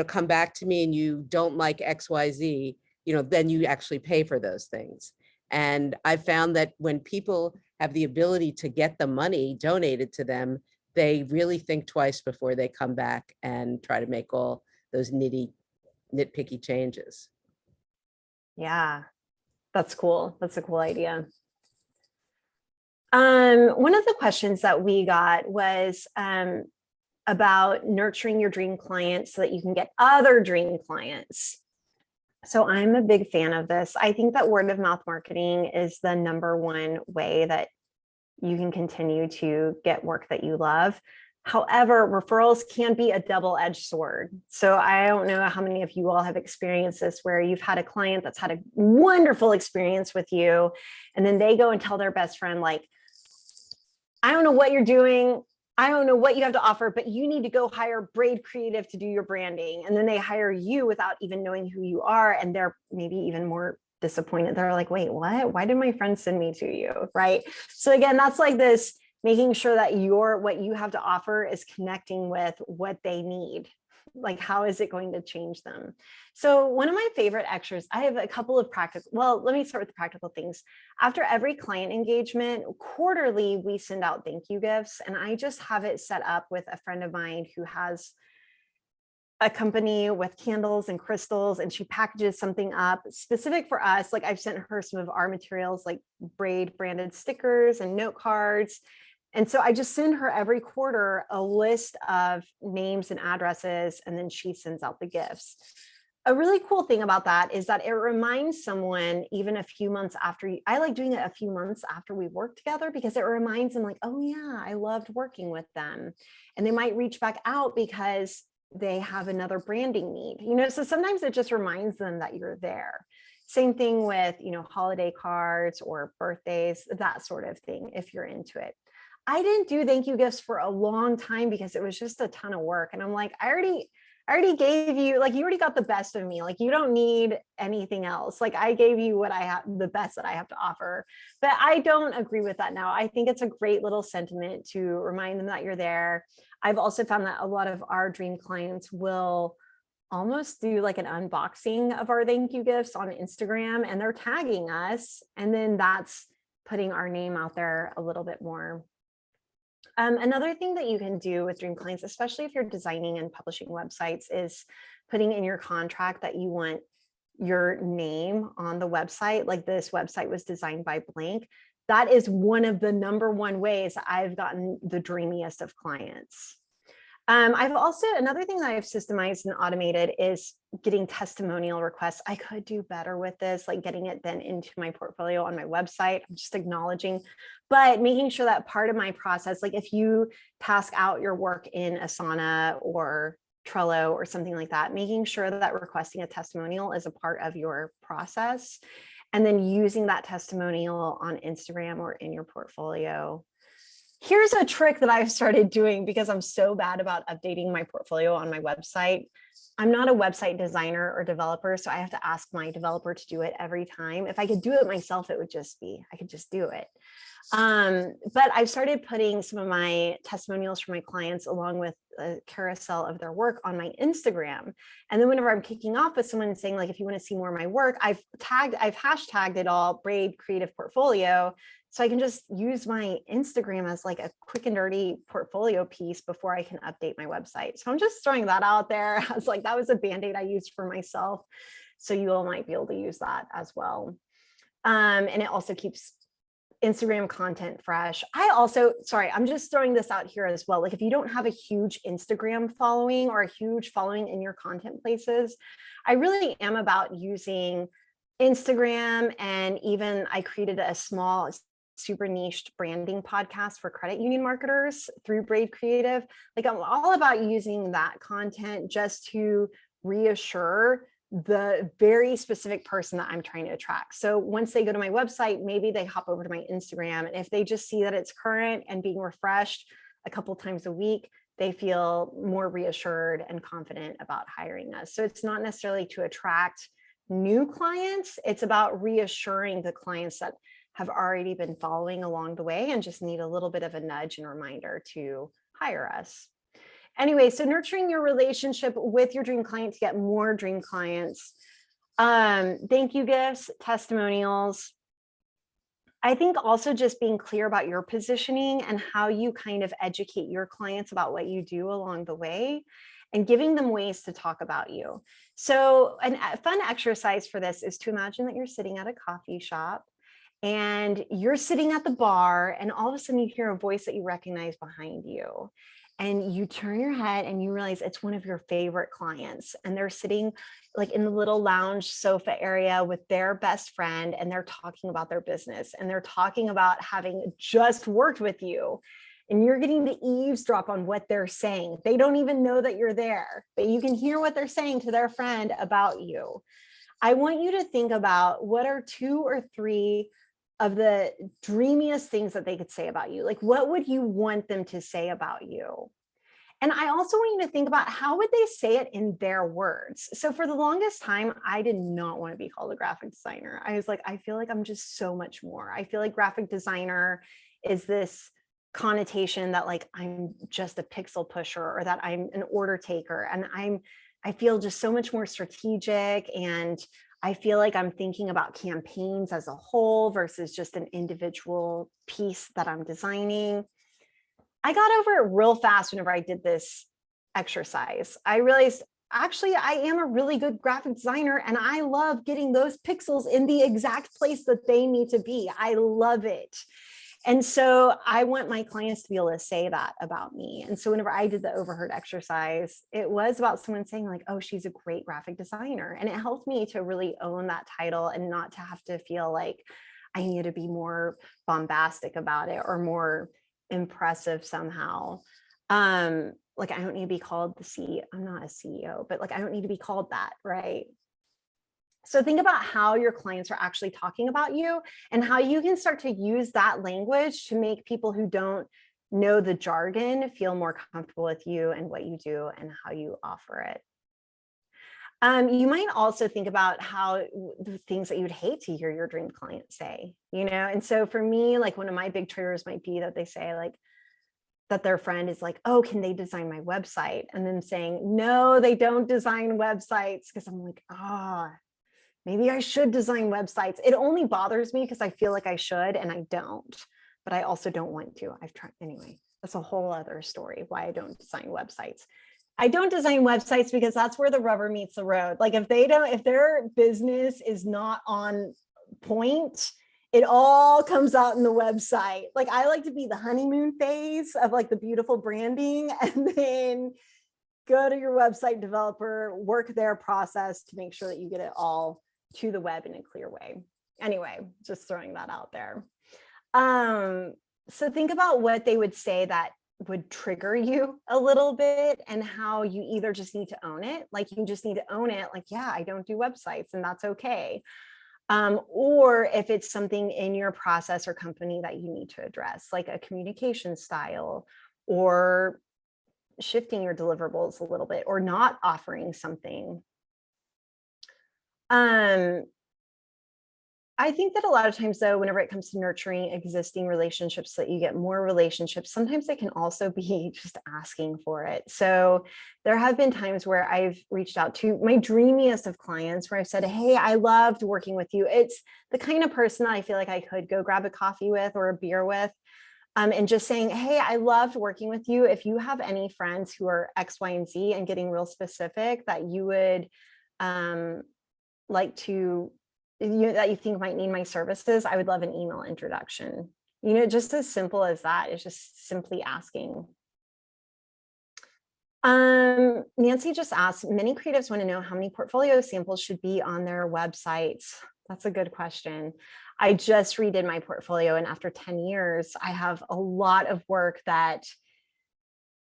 come back to me and you don't like XYZ, then you actually pay for those things. And I found that when people have the ability to get the money donated to them, they really think twice before they come back and try to make all those nitpicky changes. Yeah, that's cool. That's a cool idea. One of the questions that we got was about nurturing your dream clients so that you can get other dream clients. So I'm a big fan of this. I think that word of mouth marketing is the #1 way that you can continue to get work that you love. However, referrals can be a double-edged sword. So I don't know how many of you all have experienced this, where you've had a client that's had a wonderful experience with you, and then they go and tell their best friend, like, I don't know what you're doing. I don't know what you have to offer, but you need to go hire Braid Creative to do your branding. And then they hire you without even knowing who you are. And they're maybe even more disappointed. They're like, wait, what? Why did my friend send me to you? Right. So again, that's like this, making sure that what you have to offer is connecting with what they need. Like, how is it going to change them? So one of my favorite extras, I have a couple of practical, well, let me start with the practical things. After every client engagement, quarterly, we send out thank you gifts. And I just have it set up with a friend of mine who has a company with candles and crystals, and she packages something up specific for us. Like, I've sent her some of our materials, like Braid branded stickers and note cards. And so I just send her every quarter a list of names and addresses, and then she sends out the gifts. A really cool thing about that is that it reminds someone, even a few months after, I like doing it a few months after we work together, because it reminds them like, oh yeah, I loved working with them. And they might reach back out because they have another branding need, so sometimes it just reminds them that you're there. Same thing with, holiday cards or birthdays, that sort of thing, if you're into it. I didn't do thank you gifts for a long time because it was just a ton of work. And I'm like, I already gave you, like, you already got the best of me. Like, you don't need anything else. Like, I gave you what I have, the best that I have to offer. But I don't agree with that now. I think it's a great little sentiment to remind them that you're there. I've also found that a lot of our dream clients will almost do like an unboxing of our thank you gifts on Instagram, and they're tagging us. And then that's putting our name out there a little bit more. Another thing that you can do with dream clients, especially if you're designing and publishing websites, is putting in your contract that you want your name on the website. Like, this website was designed by blank. That is one of the number one ways I've gotten the dreamiest of clients. I've also, another thing that I've systemized and automated is getting testimonial requests. I could do better with this, like getting it then into my portfolio on my website. I'm just acknowledging, but making sure that part of my process, like if you task out your work in Asana or Trello or something like that, making sure that requesting a testimonial is a part of your process, and then using that testimonial on Instagram or in your portfolio. Here's a trick that I've started doing because I'm so bad about updating my portfolio on my website. I'm not a website designer or developer, so I have to ask my developer to do it every time. If I could do it myself, I could just do it. But I've started putting some of my testimonials from my clients along with a carousel of their work on my Instagram. And then whenever I'm kicking off with someone and saying, like, if you want to see more of my work, I've hashtagged it all Braid Creative Portfolio. So I can just use my Instagram as like a quick and dirty portfolio piece before I can update my website. So I'm just throwing that out there. I was like, that was a Band-Aid I used for myself. So you all might be able to use that as well. And it also keeps Instagram content fresh. I'm just throwing this out here as well. Like, if you don't have a huge Instagram following or a huge following in your content places, I really am about using Instagram. And even I created a small, super niched branding podcast for credit union marketers through Braid Creative. Like, I'm all about using that content just to reassure the very specific person that I'm trying to attract. So once they go to my website, maybe they hop over to my Instagram, and if they just see that it's current and being refreshed a couple times a week, they feel more reassured and confident about hiring us. So it's not necessarily to attract new clients. It's about reassuring the clients that have already been following along the way and just need a little bit of a nudge and reminder to hire us. Anyway, so nurturing your relationship with your dream client to get more dream clients. Thank you gifts, testimonials. I think also just being clear about your positioning and how you kind of educate your clients about what you do along the way, and giving them ways to talk about you. So a fun exercise for this is to imagine that you're sitting at a coffee shop and you're sitting at the bar, and all of a sudden you hear a voice that you recognize behind you. And you turn your head and you realize it's one of your favorite clients, and they're sitting like in the little lounge sofa area with their best friend, and they're talking about their business, and they're talking about having just worked with you, and you're getting to eavesdrop on what they're saying. They don't even know that you're there, but you can hear what they're saying to their friend about you. I want you to think about what are 2 or 3 of the dreamiest things that they could say about you. Like, what would you want them to say about you? And I also want you to think about how would they say it in their words. So for the longest time, I did not want to be called a graphic designer. I was like, I feel like I'm just so much more. I feel like graphic designer is this connotation that like I'm just a pixel pusher or that I'm an order taker. And I feel just so much more strategic, and I feel like I'm thinking about campaigns as a whole versus just an individual piece that I'm designing. I got over it real fast whenever I did this exercise. I realized, actually, I am a really good graphic designer and I love getting those pixels in the exact place that they need to be. I love it. And so I want my clients to be able to say that about me. And so whenever I did the overheard exercise, it was about someone saying like, oh, she's a great graphic designer. And it helped me to really own that title and not to have to feel like I need to be more bombastic about it or more impressive somehow. Like I don't need to be called the CEO. I'm not a CEO, but like I don't need to be called that, right? So think about how your clients are actually talking about you and how you can start to use that language to make people who don't know the jargon feel more comfortable with you and what you do and how you offer it. You might also think about how the things that you'd hate to hear your dream client say, you know? And so for me, like one of my big triggers might be that they say like, that their friend is like, oh, can they design my website? And then saying, no, they don't design websites. Cause I'm like, maybe I should design websites. It only bothers me because I feel like I should and I don't, but I also don't want to. I've tried anyway. That's a whole other story why I don't design websites. I don't design websites because that's where the rubber meets the road. Like if their business is not on point, it all comes out in the website. Like I like to be the honeymoon phase of like the beautiful branding and then go to your website developer, work their process to make sure that you get it all to the web in a clear way. Anyway, just throwing that out there. So think about what they would say that would trigger you a little bit and how you either just need to own it. Like you just need to own it. Like, yeah, I don't do websites and that's okay. Or if it's something in your process or company that you need to address, like a communication style or shifting your deliverables a little bit or not offering something. I think that a lot of times though, whenever it comes to nurturing existing relationships so that you get more relationships, sometimes it can also be just asking for it. So there have been times where I've reached out to my dreamiest of clients where I've said, hey, I loved working with you. It's the kind of person that I feel like I could go grab a coffee with or a beer with. And just saying, hey, I loved working with you. If you have any friends who are X, Y, and Z and getting real specific that you would like to, that you think might need my services, I would love an email introduction. You know, just as simple as that. It's just simply asking. Nancy just asked, many creatives want to know how many portfolio samples should be on their websites. That's a good question. I just redid my portfolio, and after 10 years, I have a lot of work that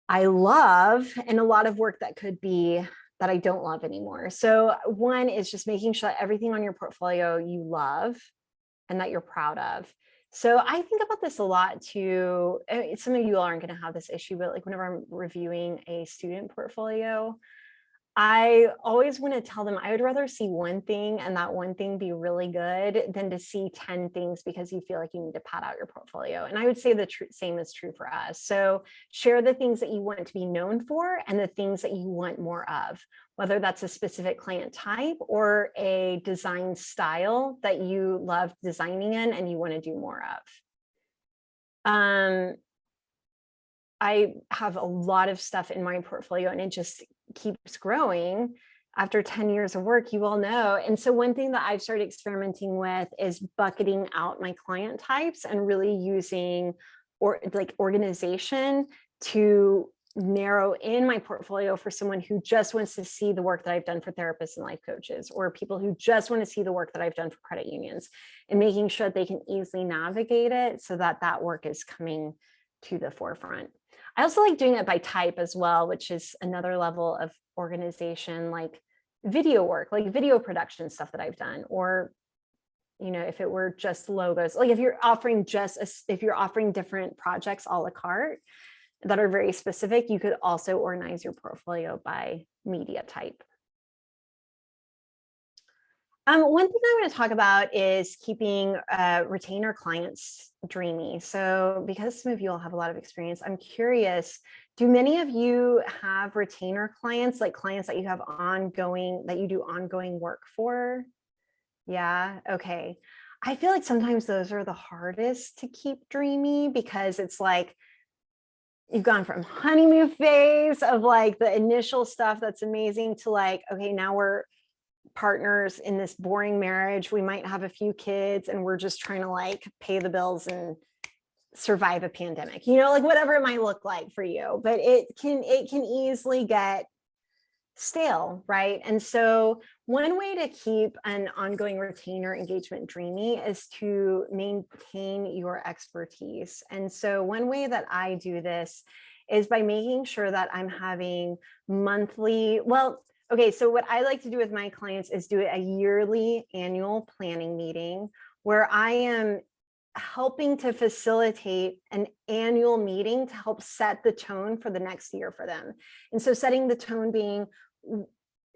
I love and a lot of work that could be that I don't love anymore. So one is just making sure that everything on your portfolio you love and that you're proud of. So I think about this a lot too. Some of you all aren't going to have this issue, but like whenever I'm reviewing a student portfolio, I always want to tell them I would rather see one thing and that one thing be really good than to see 10 things because you feel like you need to pad out your portfolio. And I would say the same is true for us. So share the things that you want to be known for and the things that you want more of, whether that's a specific client type or a design style that you love designing in and you want to do more of. I have a lot of stuff in my portfolio and it just keeps growing. After 10 years of work, you all know. And so one thing that I've started experimenting with is bucketing out my client types and really using organization to narrow in my portfolio for someone who just wants to see the work that I've done for therapists and life coaches, or people who just want to see the work that I've done for credit unions, and making sure that they can easily navigate it so that that work is coming to the forefront. I also like doing it by type as well, which is another level of organization, like video work, like video production stuff that I've done, or you know, if it were just logos, like if you're offering if you're offering different projects a la carte that are very specific, you could also organize your portfolio by media type. One thing I want to talk about is keeping retainer clients dreamy. So because some of you all have a lot of experience, I'm curious, do many of you have retainer clients, like clients that you have that you do ongoing work for? Yeah, okay. I feel like sometimes those are the hardest to keep dreamy because it's like you've gone from honeymoon phase of like the initial stuff that's amazing to like, okay, now we're partners in this boring marriage. We might have a few kids and we're just trying to like pay the bills and survive a pandemic, you know, like whatever it might look like for you, but it can easily get stale, right? And so one way to keep an ongoing retainer engagement dreamy is to maintain your expertise. And so one way that I do this is by making sure that I'm having monthly, okay, so what I like to do with my clients is do a yearly annual planning meeting where I am helping to facilitate an annual meeting to help set the tone for the next year for them. And so setting the tone being,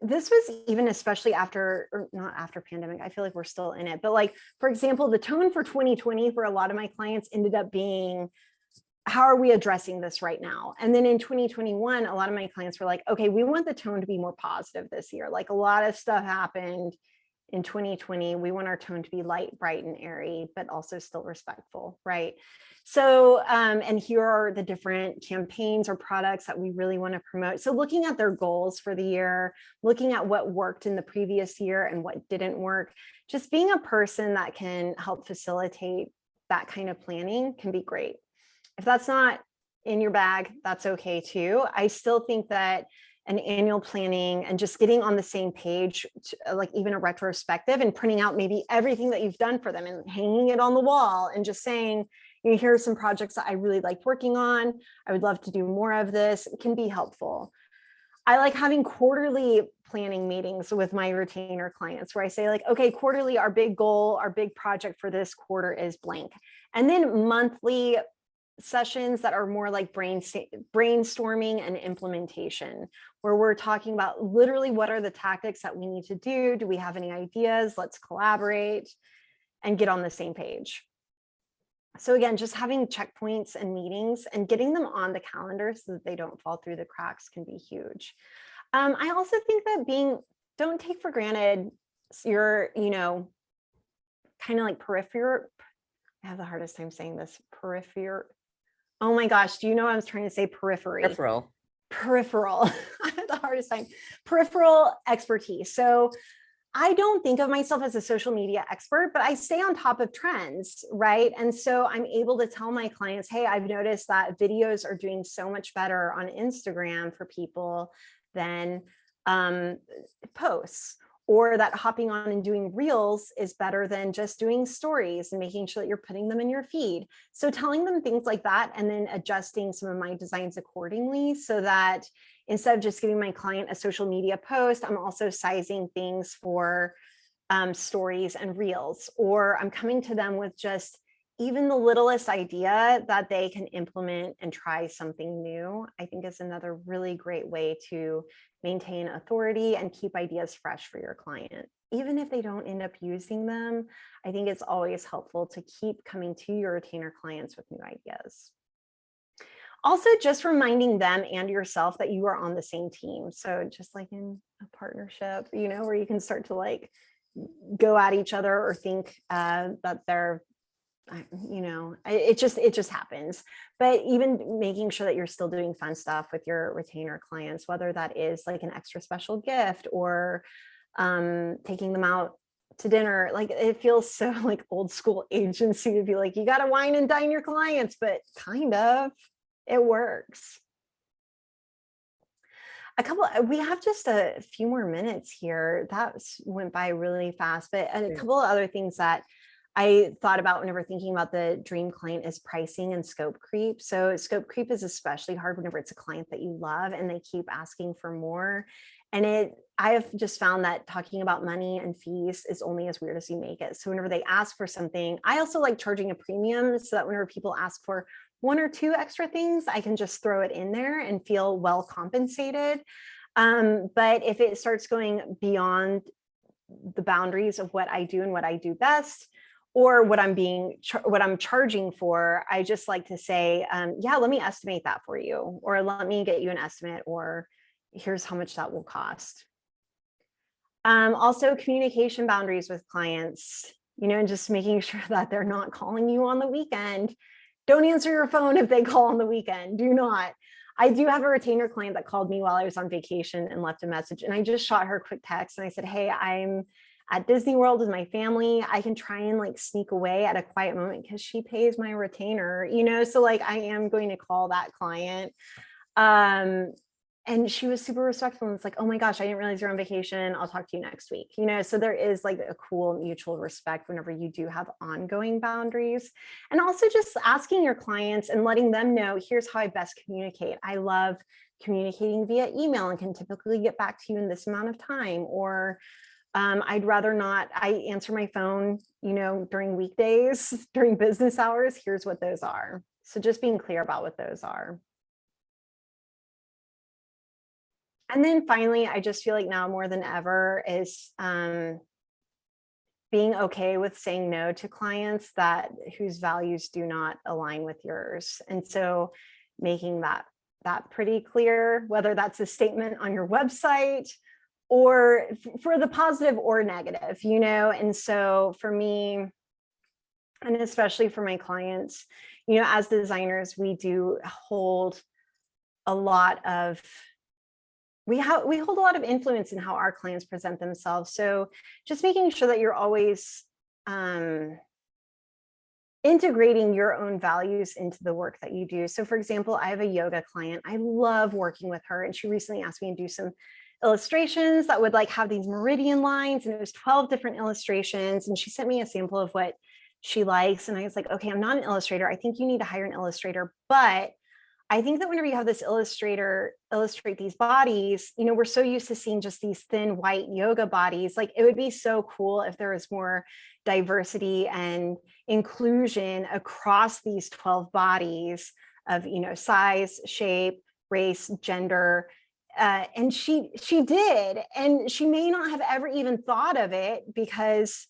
this was even especially after, or not after pandemic, I feel like we're still in it, but like, for example, the tone for 2020 for a lot of my clients ended up being, how are we addressing this right now? And then in 2021, a lot of my clients were like, okay, we want the tone to be more positive this year. Like a lot of stuff happened in 2020. We want our tone to be light, bright, and airy, but also still respectful, right? So, and here are the different campaigns or products that we really want to promote. So looking at their goals for the year, looking at what worked in the previous year and what didn't work, just being a person that can help facilitate that kind of planning can be great. If that's not in your bag, that's okay too. I still think that an annual planning and just getting on the same page, like even a retrospective and printing out maybe everything that you've done for them and hanging it on the wall and just saying, you know, here are some projects that I really liked working on. I would love to do more of this. It can be helpful. I like having quarterly planning meetings with my retainer clients where I say like, okay, quarterly, our big goal, our big project for this quarter is blank. And then monthly sessions that are more like brainstorming and implementation, where we're talking about literally what are the tactics that we need to do? Do we have any ideas? Let's collaborate and get on the same page. So again, just having checkpoints and meetings and getting them on the calendar so that they don't fall through the cracks can be huge. I also think that don't take for granted your, you know, kind of like peripheral. I have the hardest time saying this, peripheral. Oh my gosh, do you know I was trying to say periphery? Peripheral. I had the hardest time. Peripheral expertise. So I don't think of myself as a social media expert, but I stay on top of trends, right? And so I'm able to tell my clients, hey, I've noticed that videos are doing so much better on Instagram for people than posts, or that hopping on and doing reels is better than just doing stories and making sure that you're putting them in your feed. So telling them things like that and then adjusting some of my designs accordingly so that instead of just giving my client a social media post, I'm also sizing things for stories and reels, or I'm coming to them with just even the littlest idea that they can implement and try something new. I think is another really great way to maintain authority and keep ideas fresh for your client. Even if they don't end up using them, I think it's always helpful to keep coming to your retainer clients with new ideas. Also, just reminding them and yourself that you are on the same team. So just like in a partnership, you know, where you can start to like go at each other or think that they're, you know, it just happens. But even making sure that you're still doing fun stuff with your retainer clients, whether that is like an extra special gift or taking them out to dinner. Like it feels so like old school agency to be like, you got to wine and dine your clients, but kind of, it works. We have just a few more minutes here. That went by really fast, but a couple of other things that I thought about whenever thinking about the dream client is pricing and scope creep. So scope creep is especially hard whenever it's a client that you love and they keep asking for more. And I have just found that talking about money and fees is only as weird as you make it. So whenever they ask for something, I also like charging a premium so that whenever people ask for one or two extra things, I can just throw it in there and feel well compensated. But if it starts going beyond the boundaries of what I do and what I do best, or what I'm charging for, I just like to say, yeah, let me estimate that for you, or let me get you an estimate, or here's how much that will cost. Also, communication boundaries with clients, and just making sure that they're not calling you on the weekend. Don't answer your phone if they call on the weekend. Do not. I do have a retainer client that called me while I was on vacation and left a message, and I just shot her a quick text and I said, hey, I'm at Disney World with my family. I can try and like sneak away at a quiet moment because she pays my retainer, so like I am going to call that client. And she was super respectful and it's like, oh my gosh, I didn't realize you're on vacation. I'll talk to you next week. So there is like a cool mutual respect whenever you do have ongoing boundaries. And also just asking your clients and letting them know, here's how I best communicate. I love communicating via email and can typically get back to you in this amount of time. Or I'd rather not, I answer my phone, during weekdays, during business hours. Here's what those are. So just being clear about what those are. And then finally, I just feel like now more than ever is being okay with saying no to clients whose values do not align with yours. And so making that pretty clear, whether that's a statement on your website or for the positive or negative, And so for me, and especially for my clients, as designers, we do hold a lot of we hold a lot of influence in how our clients present themselves. So just making sure that you're always integrating your own values into the work that you do. So for example, I have a yoga client. I love working with her. And she recently asked me to do some illustrations that would like have these meridian lines. And it was 12 different illustrations. And she sent me a sample of what she likes. And I was like, okay, I'm not an illustrator. I think you need to hire an illustrator. But I think that whenever you have this illustrator illustrate these bodies, we're so used to seeing just these thin white yoga bodies. Like it would be so cool if there was more diversity and inclusion across these 12 bodies of, size, shape, race, gender. And she did. And she may not have ever even thought of it because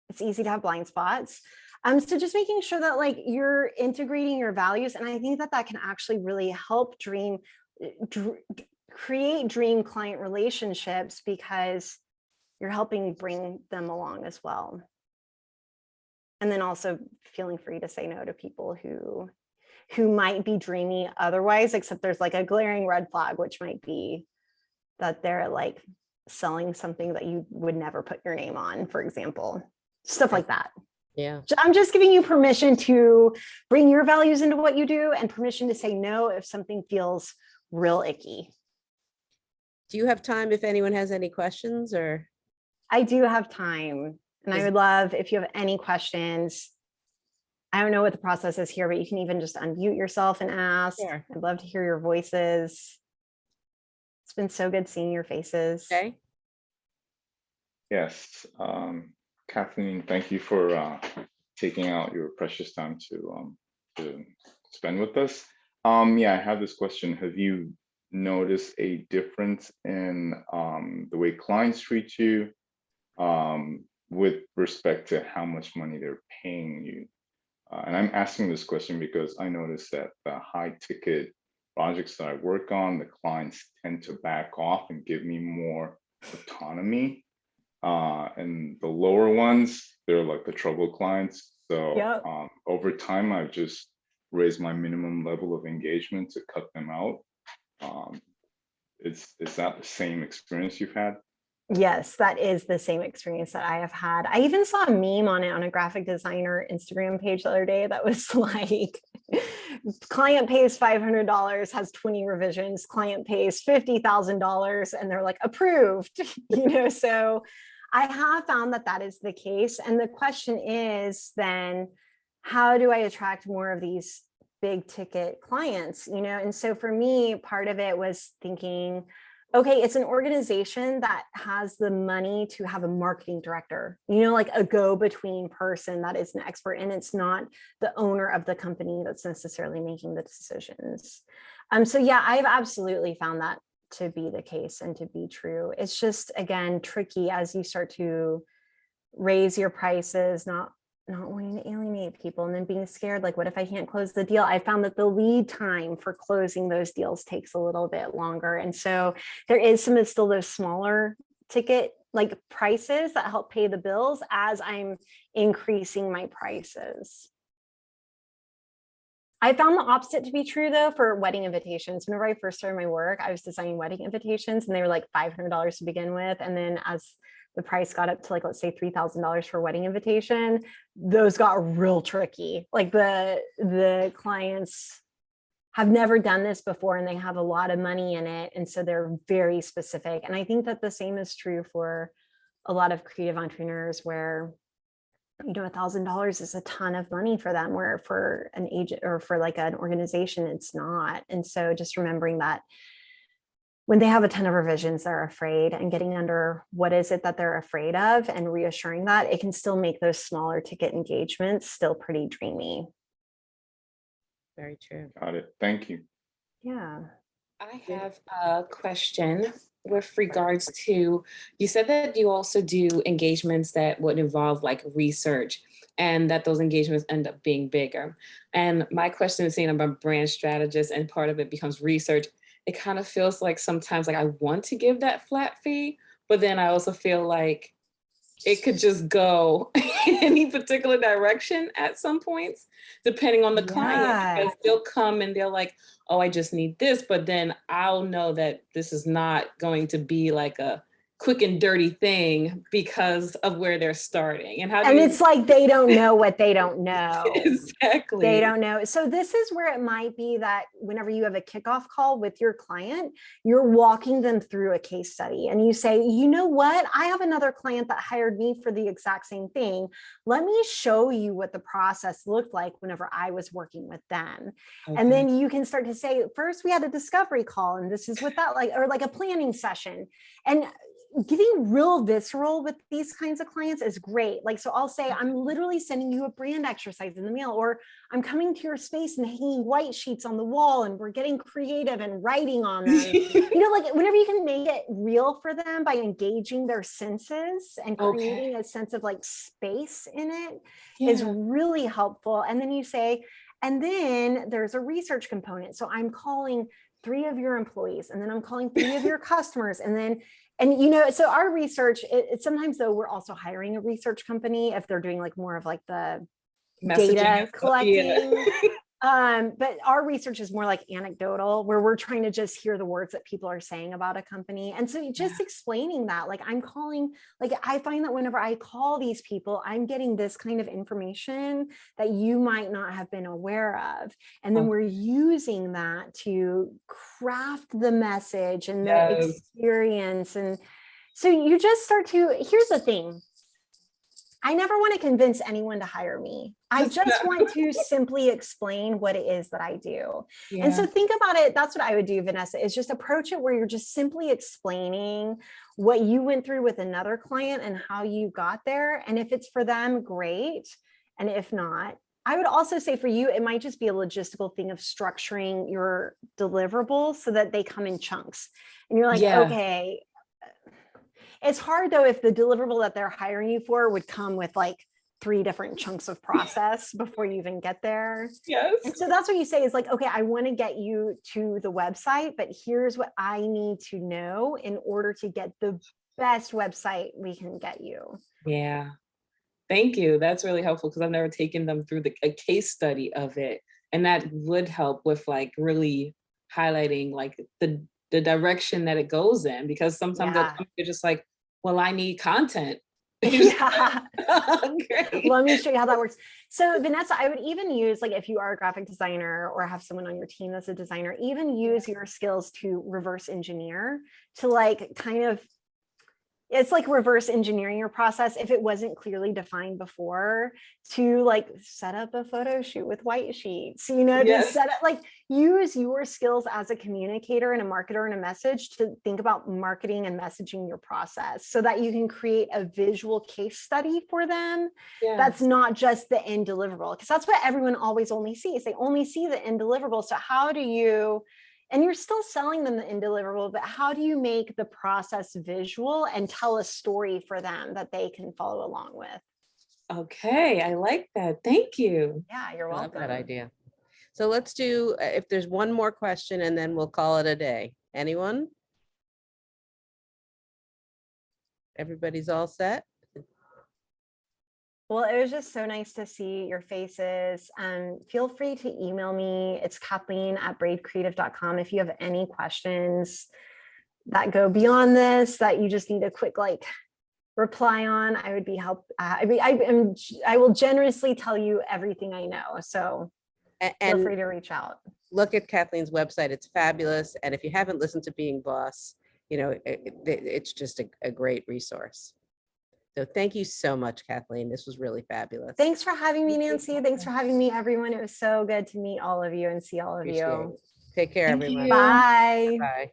it's easy to have blind spots. So just making sure that like you're integrating your values. And I think that can actually really help create dream client relationships because you're helping bring them along as well. And then also feeling free to say no to people who might be dreamy otherwise, except there's like a glaring red flag, which might be that they're like selling something that you would never put your name on, for example, stuff like that. Yeah. I'm just giving you permission to bring your values into what you do and permission to say no if something feels real icky. Do you have time if anyone has any questions or? I do have time. And I would love if you have any questions. I don't know what the process is here, but you can even just unmute yourself and ask. Sure. I'd love to hear your voices. It's been so good seeing your faces. Okay. Yes. Kathleen, thank you for taking out your precious time to spend with us. Yeah, I have this question. Have you noticed a difference in the way clients treat you with respect to how much money they're paying you? And I'm asking this question because I noticed that the high ticket projects that I work on, the clients tend to back off and give me more autonomy. And the lower ones, they're like the trouble clients. So yep. Over time, I've just raised my minimum level of engagement to cut them out. Is that the same experience you've had? Yes, that is the same experience that I have had. I even saw a meme on it on a graphic designer Instagram page the other day that was like, client pays $500, has 20 revisions, client pays $50,000, and they're like approved, so I have found that is the case. And the question is then, how do I attract more of these big ticket clients, and so for me, part of it was thinking, Okay, it's an organization that has the money to have a marketing director, like a go-between person that is an expert, and it's not the owner of the company that's necessarily making the decisions. So yeah, I've absolutely found that to be the case and to be true. It's just, again, tricky as you start to raise your prices, not wanting to alienate people, and then being scared, like, what if I can't close the deal? I found that the lead time for closing those deals takes a little bit longer. And so there is still those smaller ticket like prices that help pay the bills as I'm increasing my prices. I found the opposite to be true though for wedding invitations. Whenever I first started my work, I was designing wedding invitations and they were like $500 to begin with. And then as the price got up to like, let's say $3,000 for a wedding invitation, those got real tricky. Like the clients have never done this before and they have a lot of money in it. And so they're very specific. And I think that the same is true for a lot of creative entrepreneurs where $1,000 is a ton of money for them, where for an agent or for like an organization, it's not. And so just remembering that when they have a ton of revisions, they're afraid, and getting under what is it that they're afraid of and reassuring that it can still make those smaller ticket engagements still pretty dreamy. Very true. Got it. Thank you. Yeah. I have a question with regards to, you said that you also do engagements that would involve like research and that those engagements end up being bigger. And my question is, I'm a brand strategist and part of it becomes research. It kind of feels like sometimes like I want to give that flat fee, but then I also feel like it could just go any particular direction at some points, depending on the client, because they'll come and they're like, oh, I just need this. But then I'll know that this is not going to be like a quick and dirty thing because of where they're starting. And it's like they don't know what they don't know. Exactly. They don't know. So this is where it might be that whenever you have a kickoff call with your client, you're walking them through a case study and you say, you know what? I have another client that hired me for the exact same thing. Let me show you what the process looked like whenever I was working with them. Okay. And then you can start to say, first we had a discovery call and this is what that like, or like a planning session. And getting real visceral with these kinds of clients is great. Like, so I'll say, I'm literally sending you a brand exercise in the mail, or I'm coming to your space and hanging white sheets on the wall and we're getting creative and writing on them. Like whenever you can make it real for them by engaging their senses and creating a sense of like space in it is really helpful. And then you say, and then there's a research component. So I'm calling 3 of your employees, and then I'm calling 3 of your customers, and then so our research, it sometimes though, we're also hiring a research company if they're doing like more of like the data collecting. But our research is more like anecdotal, where we're trying to just hear the words that people are saying about a company. And so just explaining that, like I'm calling, like I find that whenever I call these people, I'm getting this kind of information that you might not have been aware of. And then we're using that to craft the message and the experience. And so you just start to, here's the thing. I never want to convince anyone to hire me. I just want to simply explain what it is that I do. Yeah. And so think about it. That's what I would do, Vanessa, is just approach it where you're just simply explaining what you went through with another client and how you got there. And if it's for them, great. And if not, I would also say for you, it might just be a logistical thing of structuring your deliverables so that they come in chunks. And you're like, okay. It's hard though, if the deliverable that they're hiring you for would come with like 3 different chunks of process before you even get there. Yes. And so that's what you say is like, okay, I want to get you to the website, but here's what I need to know in order to get the best website we can get you. Yeah. Thank you. That's really helpful because I've never taken them through a case study of it. And that would help with like really highlighting like the direction that it goes in, because sometimes they're just like, well, I need content. Yeah. Let me show you how that works. So Vanessa, I would even use, like, if you are a graphic designer or have someone on your team that's a designer, even use your skills to reverse engineer, to like kind of, it's like reverse engineering your process if it wasn't clearly defined before, to like set up a photo shoot with white sheets, to set up, like use your skills as a communicator and a marketer and a message to think about marketing and messaging your process so that you can create a visual case study for them. That's not just the end deliverable, because that's what everyone always only sees. They only see the end deliverable. So how do you, and you're still selling them the end deliverable, but how do you make the process visual and tell a story for them that they can follow along with? Okay, I like that. Thank you. Yeah, you're I love welcome. that idea. So let's do, if there's one more question, and then we'll call it a day. Anyone? Everybody's all set? Well, it was just so nice to see your faces. Feel free to email me. It's Kathleen@braidcreative.com if you have any questions that go beyond this, that you just need a quick reply on. I would be I will generously tell you everything I know. So feel free to reach out. Look at Kathleen's website. It's fabulous. And if you haven't listened to Being Boss, it's just a great resource. So thank you so much, Kathleen. This was really fabulous. Thanks for having me, Nancy. Thanks for having me, everyone. It was so good to meet all of you and see all of you. Take care, everyone. Bye. Bye.